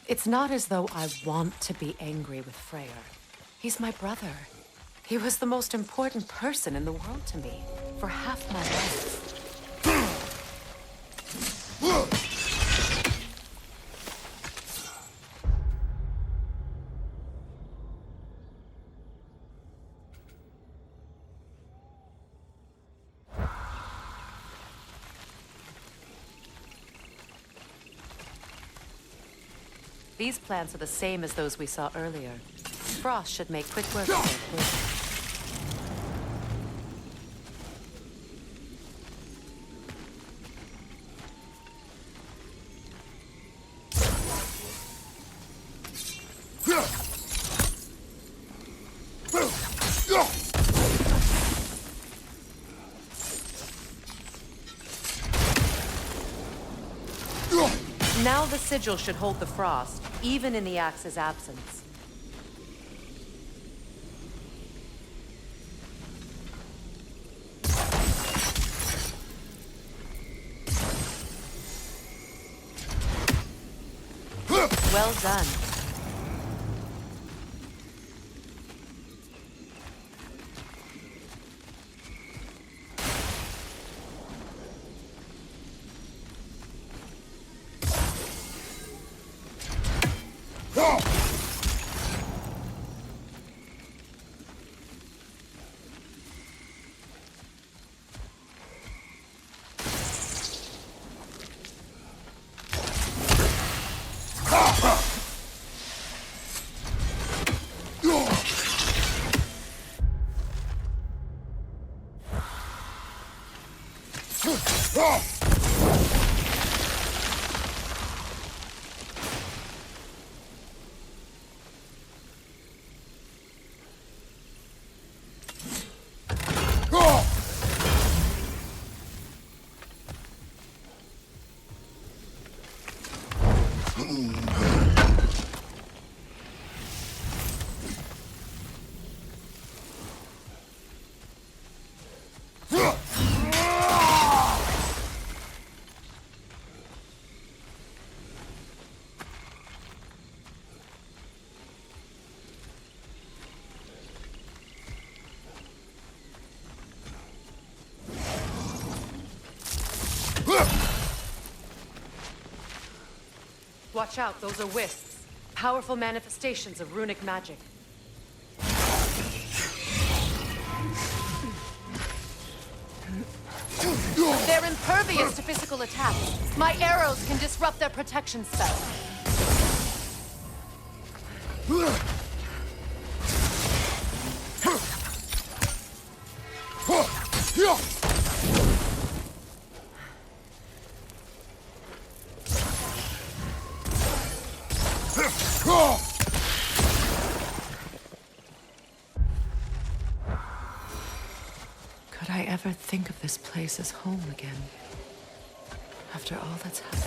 It's not as though I want to be angry with Freyr. He's my brother. He was the most important person in the world to me for half my life. These plants are the same as those we saw earlier. Frost should make quick work of it. Now the sigil should hold the frost, even in the axe's absence. Well done. Watch out, those are wisps. Powerful manifestations of runic magic. They're impervious to physical attacks. My arrows can disrupt their protection spell. Could I ever think of this place as home again? After all that's happened.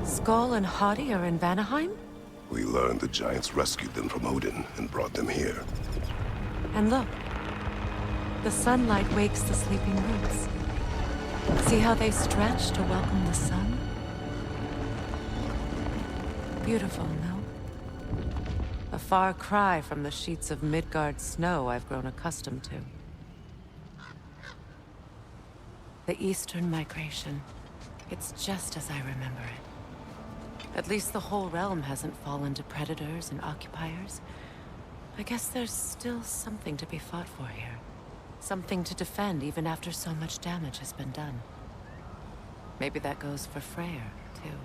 Skull and Hadi are in Vanaheim? We learned the giants rescued them from Odin and brought them here. And look. The sunlight wakes the sleeping roots. See how they stretch to welcome the sun? Beautiful, no? A far cry from the sheets of Midgard snow I've grown accustomed to. The Eastern migration. It's just as I remember it. At least the whole realm hasn't fallen to predators and occupiers. I guess there's still something to be fought for here. Something to defend even after so much damage has been done. Maybe that goes for Freyr, too.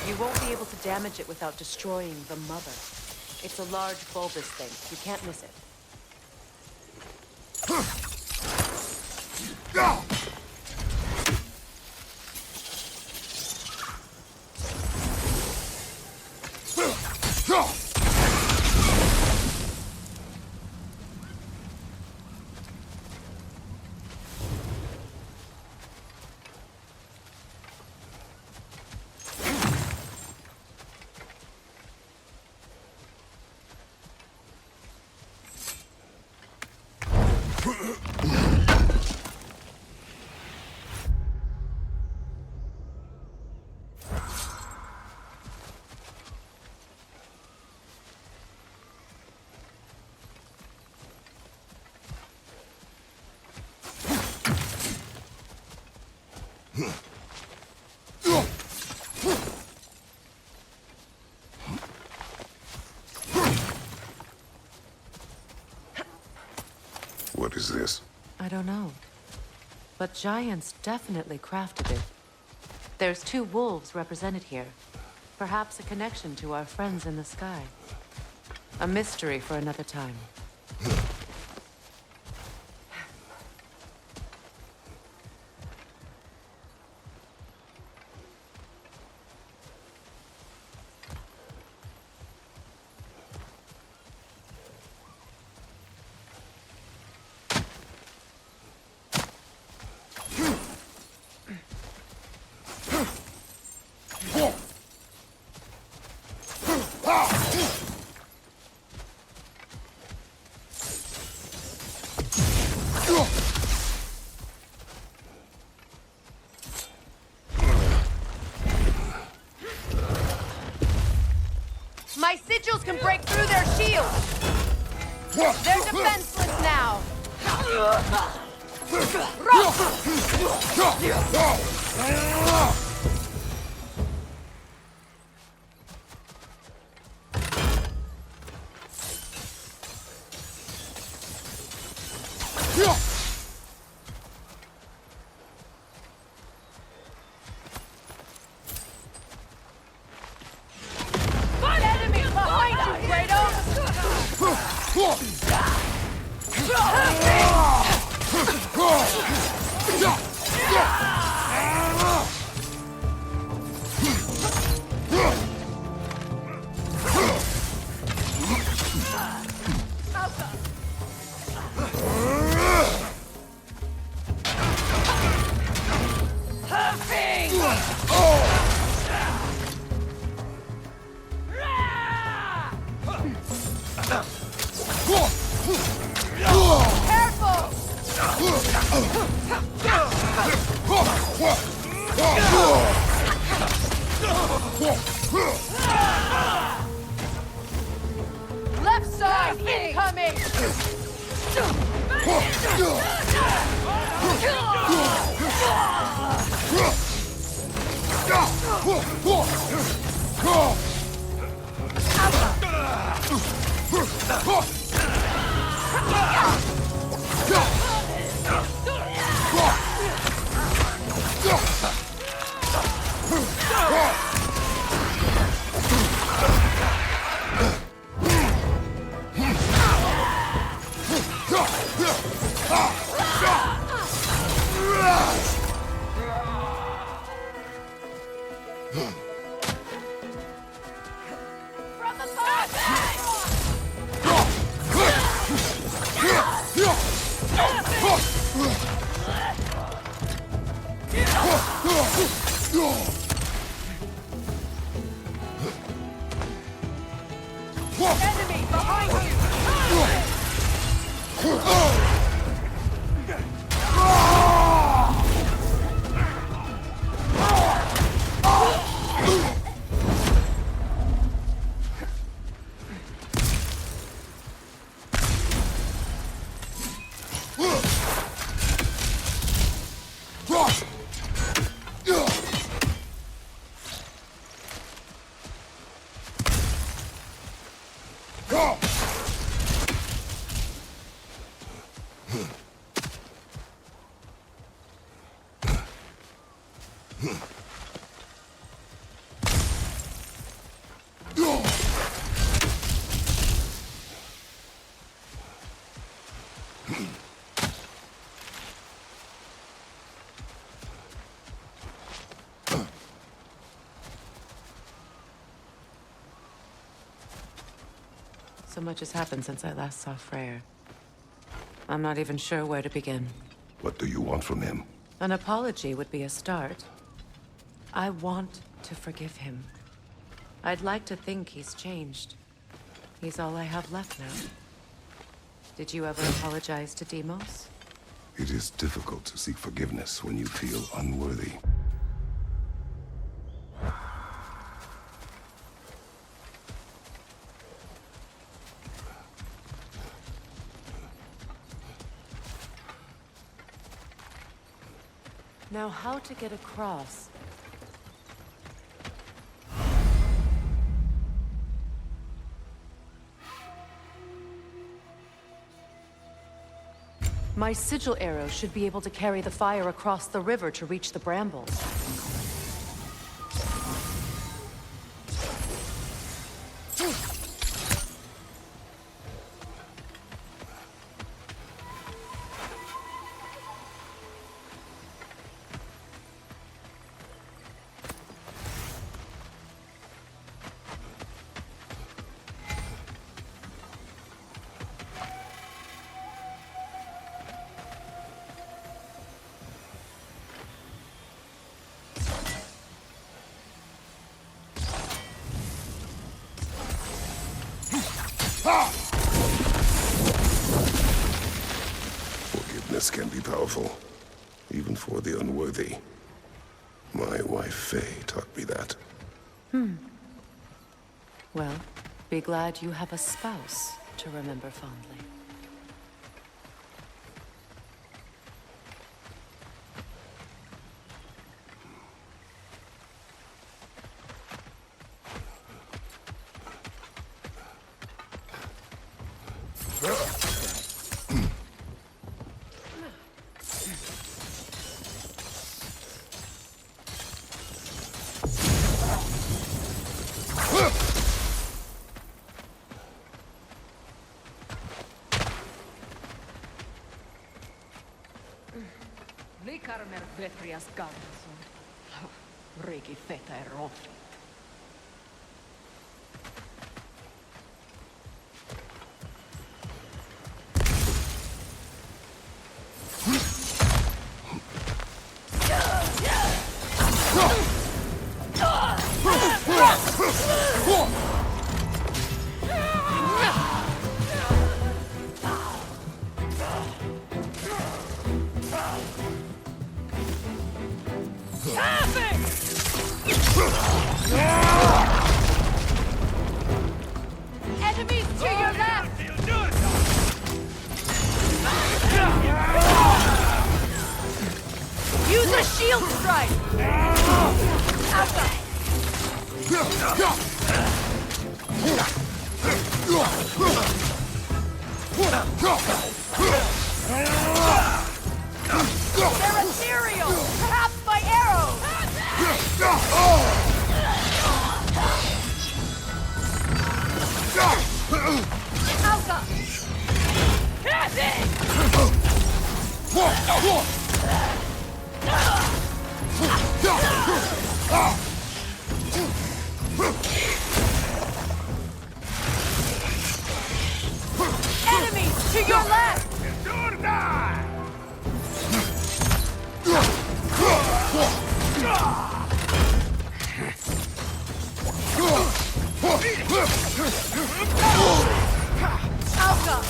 You won't be able to damage it without destroying the mother. It's a large bulbous thing. You can't miss it. What is this? I don't know. But giants definitely crafted it. There's 2 wolves represented here. Perhaps a connection to our friends in the sky. A mystery for another time. My sigils can break through their shields! They're defenseless now! Enemy behind you, Left side incoming! Enemy behind So much has happened since I last saw Freyr. I'm not even sure where to begin. What do you want from him? An apology would be a start. I want to forgive him. I'd like to think he's changed. He's all I have left now. Did you ever apologize to Deimos? It is difficult to seek forgiveness when you feel unworthy. Now, how to get across? My sigil arrow should be able to carry the fire across the river to reach the brambles. Forgiveness can be powerful, even for the unworthy. My wife Faye taught me that. Well, be glad you have a spouse to remember fondly. Carmer vetrias garnison. Regi feta erofit. Enemies to your left! Use a shield strike! They're ethereal! Perhaps by arrows! Alka! Enemies to your left! Alka!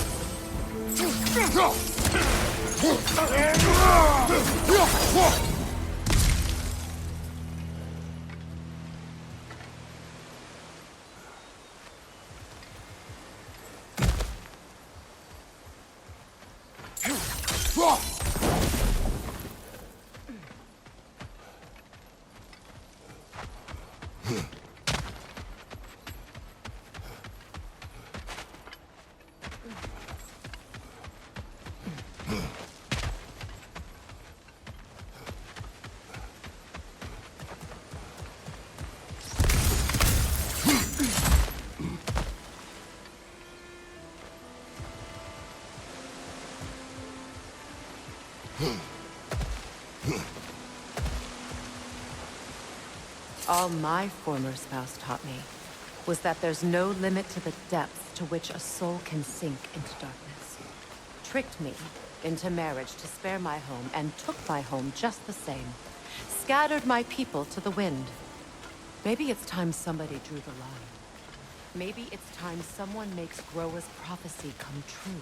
All my former spouse taught me was that there's no limit to the depths to which a soul can sink into darkness. Tricked me into marriage to spare my home and took my home just the same. Scattered my people to the wind. Maybe it's time somebody drew the line. Maybe it's time someone makes Groa's prophecy come true.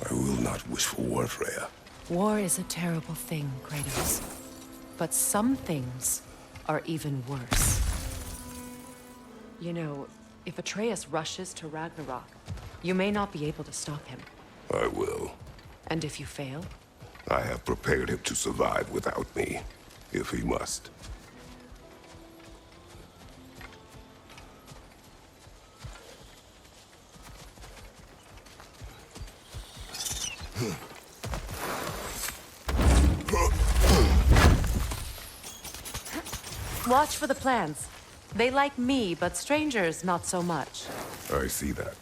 I will not wish for war, Freya. War is a terrible thing, Kratos. But some things are even worse. You know, if Atreus rushes to Ragnarok, you may not be able to stop him. I will. And if you fail? I have prepared him to survive without me, if he must. Watch for the plants. They like me, but strangers not so much. I see that.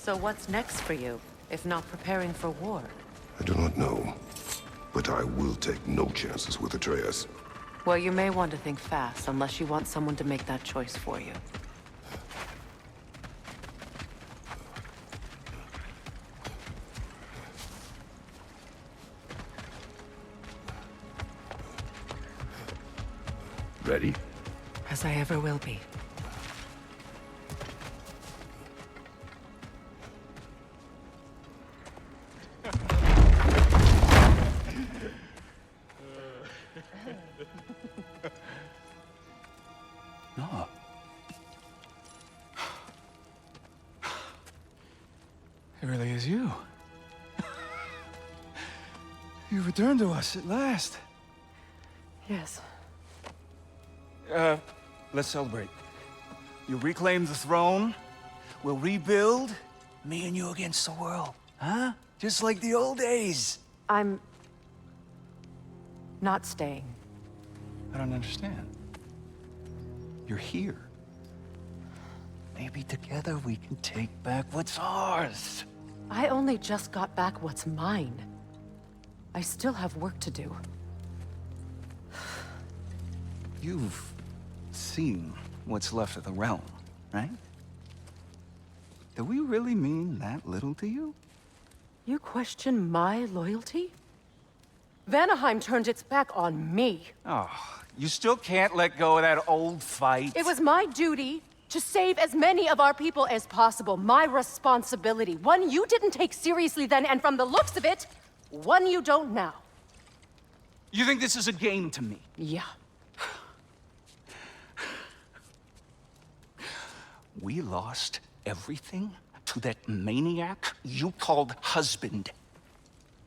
So what's next for you, if not preparing for war? I do not know, but I will take no chances with Atreus. Well, you may want to think fast, unless you want someone to make that choice for you. Ready? As I ever will be. No. It really is you. You returned to us at last. Yes. Let's celebrate. You reclaim the throne. We'll rebuild. Me and you against the world. Huh? Just like the old days. I'm not staying. I don't understand. You're here. Maybe together we can take back what's ours. I only just got back what's mine. I still have work to do. You've seen what's left of the realm, right? Do we really mean that little to you? You question my loyalty? Vanaheim turned its back on me. Oh, you still can't let go of that old fight? It was my duty to save as many of our people as possible. My responsibility. One you didn't take seriously then, and from the looks of it, one you don't now. You think this is a game to me? Yeah. We lost everything to that maniac you called husband.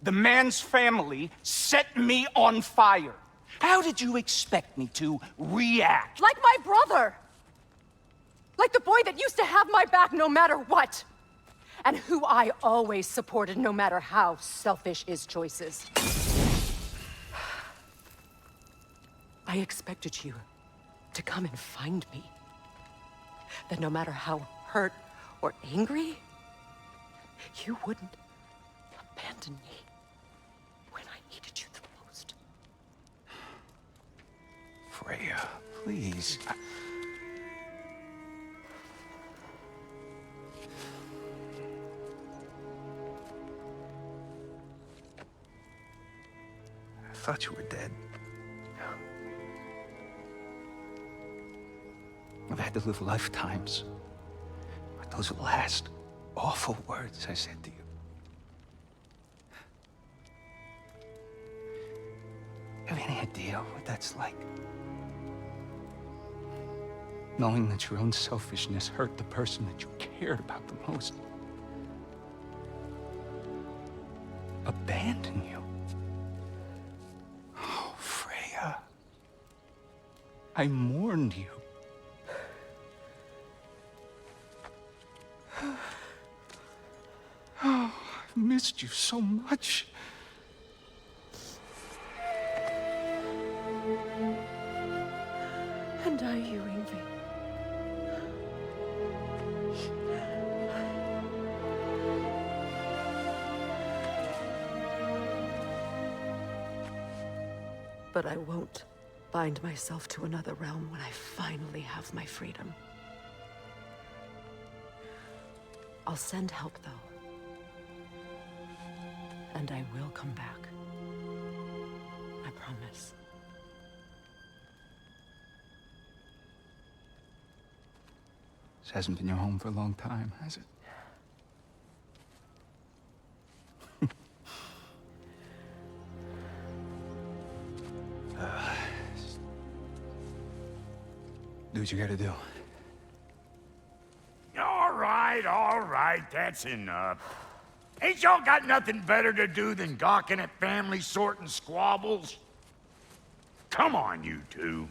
The man's family set me on fire. How did you expect me to react? Like my brother! Like the boy that used to have my back no matter what! And who I always supported no matter how selfish his choices. I expected you to come and find me. That no matter how hurt or angry, you wouldn't abandon me when I needed you the most. Freya, please. I thought you were dead. I've had to live lifetimes with those last awful words I said to you. Have any idea what that's like? Knowing that your own selfishness hurt the person that you cared about the most. Abandon you. Oh, Freya. I mourned you. Oh, I've missed you so much. And I you, Ingvi. But I won't bind myself to another realm when I finally have my freedom. I'll send help, though. And I will come back. I promise. This hasn't been your home for a long time, has it? Do what you gotta do. All right, that's enough. Ain't y'all got nothing better to do than gawking at family sorting squabbles? Come on, you two.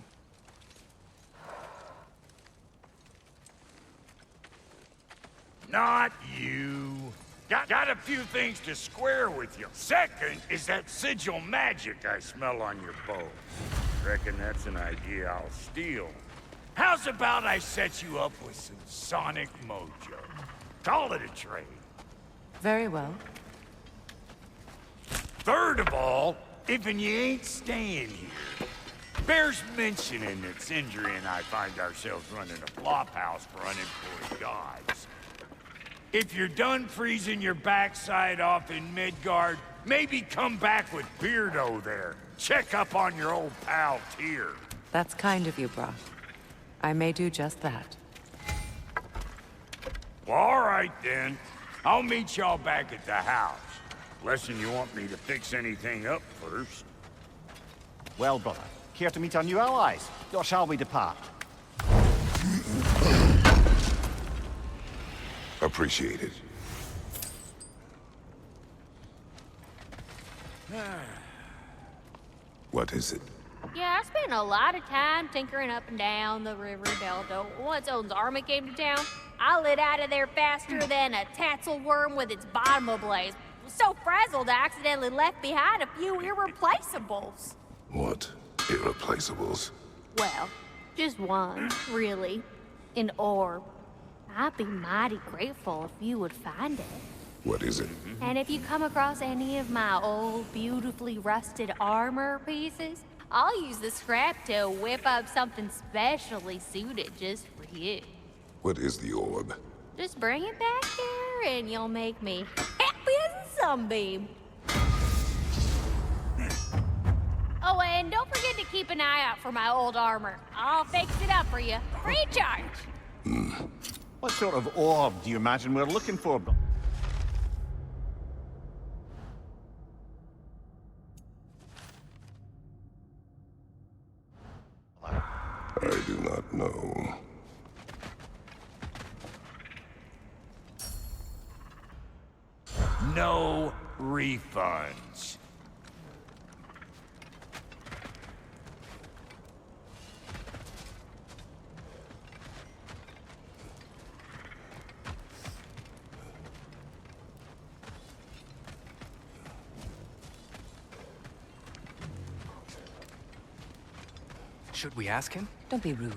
Not you. Got a few things to square with you. Second is that sigil magic I smell on your bow. Reckon that's an idea I'll steal. How's about I set you up with some sonic mojo? Call it a trade. Very well. Third of all, if you ain't staying here, bears mentioning that Sindri and I find ourselves running a flop house for unemployed gods. If you're done freezing your backside off in Midgard, maybe come back with Beardo there. Check up on your old pal Tyr. That's kind of you, Brock. I may do just that. Well, all right, then. I'll meet y'all back at the house. Unless you want me to fix anything up first. Well, brother, care to meet our new allies? Or shall we depart? Appreciate it. What is it? Yeah, I spent a lot of time tinkering up and down the river delta. Once Odin's army came to town, I lit out of there faster than a tassel worm with its bottom ablaze. Was so frazzled I accidentally left behind a few irreplaceables. What irreplaceables? Well, just one, really. An orb. I'd be mighty grateful if you would find it. What is it? And if you come across any of my old, beautifully rusted armor pieces, I'll use the scrap to whip up something specially suited just for you. What is the orb? Just bring it back here and you'll make me happy as a sunbeam. Oh, and don't forget to keep an eye out for my old armor. I'll fix it up for you, free of charge. What sort of orb do you imagine we're looking for, brother? I do not know. No refunds. Should we ask him? Don't be rude.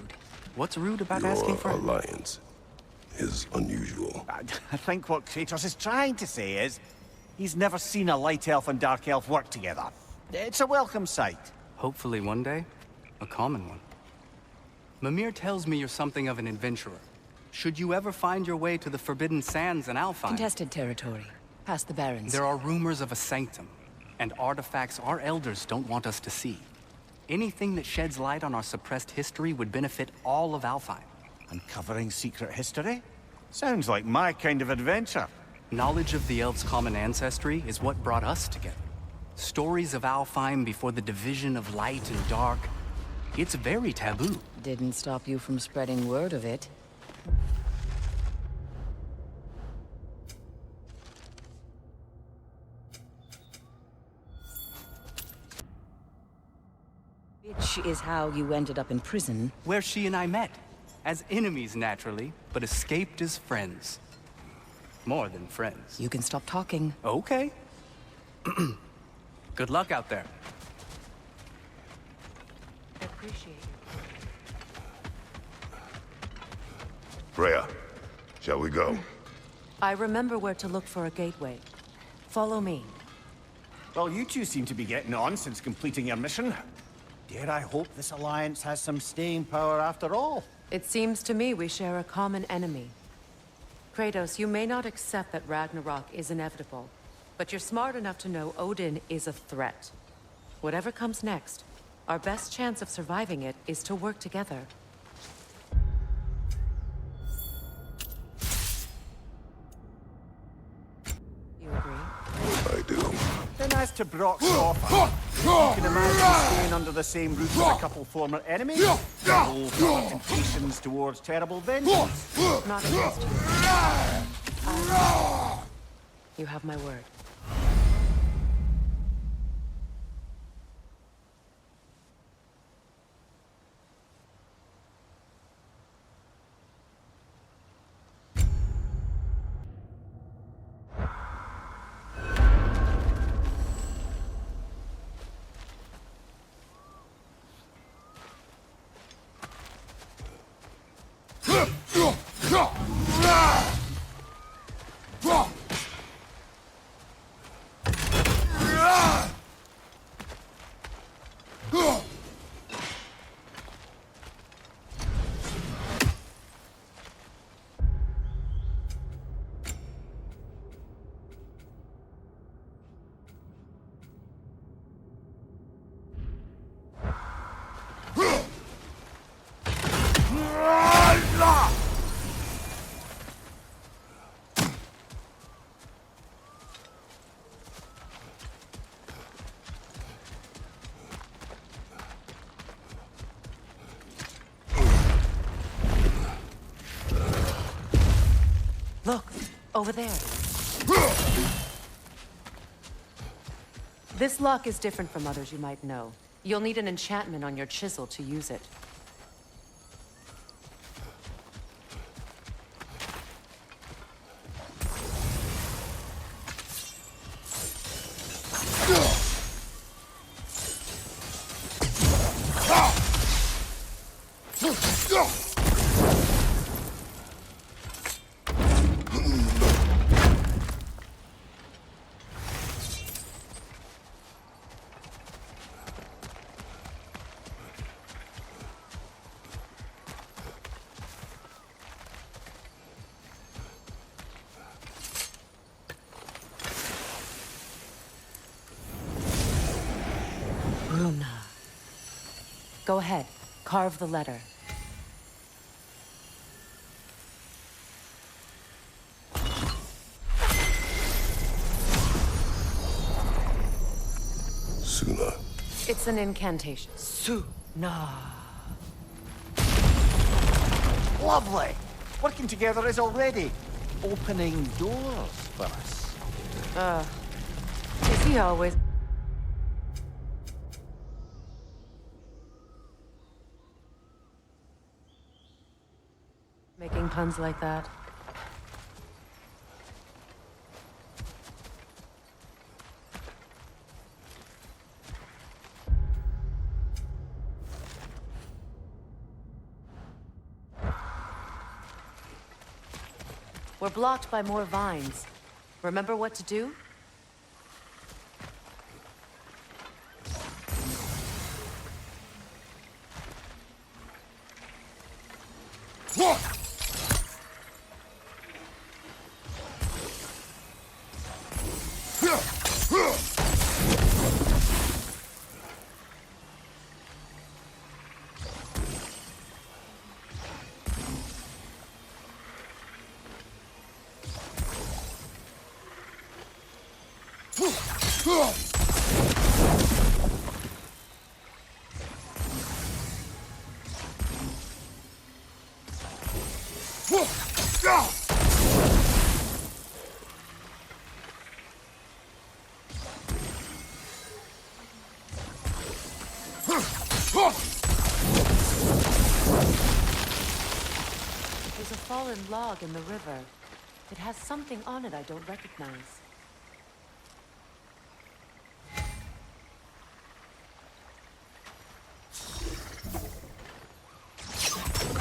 What's rude about Your asking for... alliance is unusual. I think what Kratos is trying to say is, he's never seen a light elf and dark elf work together. It's a welcome sight. Hopefully one day, a common one. Mimir tells me you're something of an adventurer. Should you ever find your way to the Forbidden Sands in Alfheim... Contested territory. Past the Barrens. There are rumors of a sanctum, and artifacts our elders don't want us to see. Anything that sheds light on our suppressed history would benefit all of Alfheim. Uncovering secret history? Sounds like my kind of adventure. Knowledge of the elves' common ancestry is what brought us together. Stories of Alfheim before the division of light and dark. It's very taboo. Didn't stop you from spreading word of it. Which is how you ended up in prison. Where she and I met. As enemies, naturally, but escaped as friends. More than friends. You can stop talking. Okay. Good luck out there. I appreciate it. Freya, shall we go? I remember where to look for a gateway. Follow me. Well, you two seem to be getting on since completing your mission. Dare I hope this alliance has some staying power after all? It seems to me we share a common enemy. Kratos, you may not accept that Ragnarok is inevitable, but you're smart enough to know Odin is a threat. Whatever comes next, our best chance of surviving it is to work together. You agree? I do. Then as to Brock's offer, you can imagine staying under the same roof with a couple former enemies? Old temptations towards terrible vengeance? Not against you. You have my word. Look, over there. This lock is different from others you might know. You'll need an enchantment on your chisel to use it. Go ahead. Carve the letter. Suna. It's an incantation. Lovely. Working together is already opening doors for us. Is he always... making puns like that? We're blocked by more vines. Remember what to do? There's a fallen log in the river. It has something on it I don't recognize.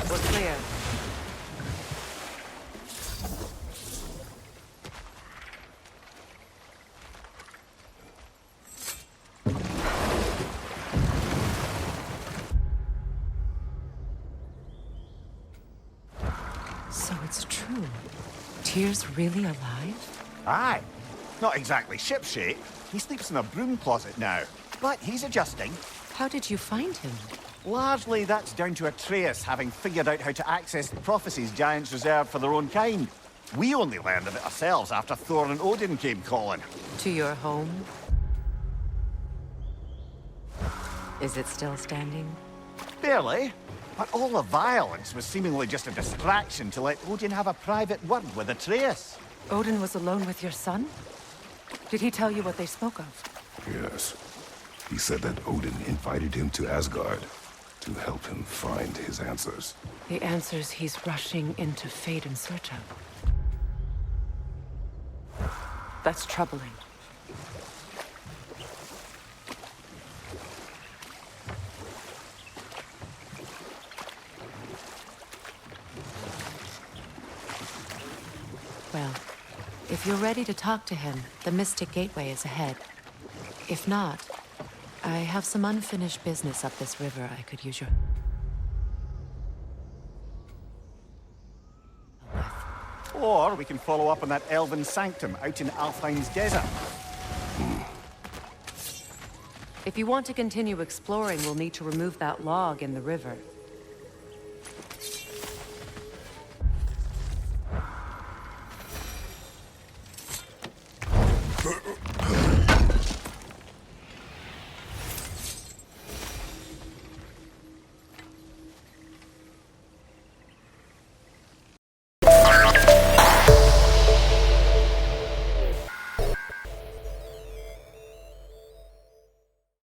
We're clear. So it's true. Tyr's really alive? Aye. Not exactly shipshape. He sleeps in a broom closet now. But he's adjusting. How did you find him? Largely, that's down to Atreus having figured out how to access the prophecies giants reserved for their own kind. We only learned of it ourselves after Thor and Odin came calling. To your home? Is it still standing? Barely. But all the violence was seemingly just a distraction to let Odin have a private word with Atreus. Odin was alone with your son? Did he tell you what they spoke of? Yes. He said that Odin invited him to Asgard to help him find his answers. The answers he's rushing into fate in search of. That's troubling. Well, if you're ready to talk to him, the Mystic Gateway is ahead. If not, I have some unfinished business up this river I could use your... Or we can follow up on that elven sanctum out in Alfheim's desert. If you want to continue exploring, we'll need to remove that log in the river.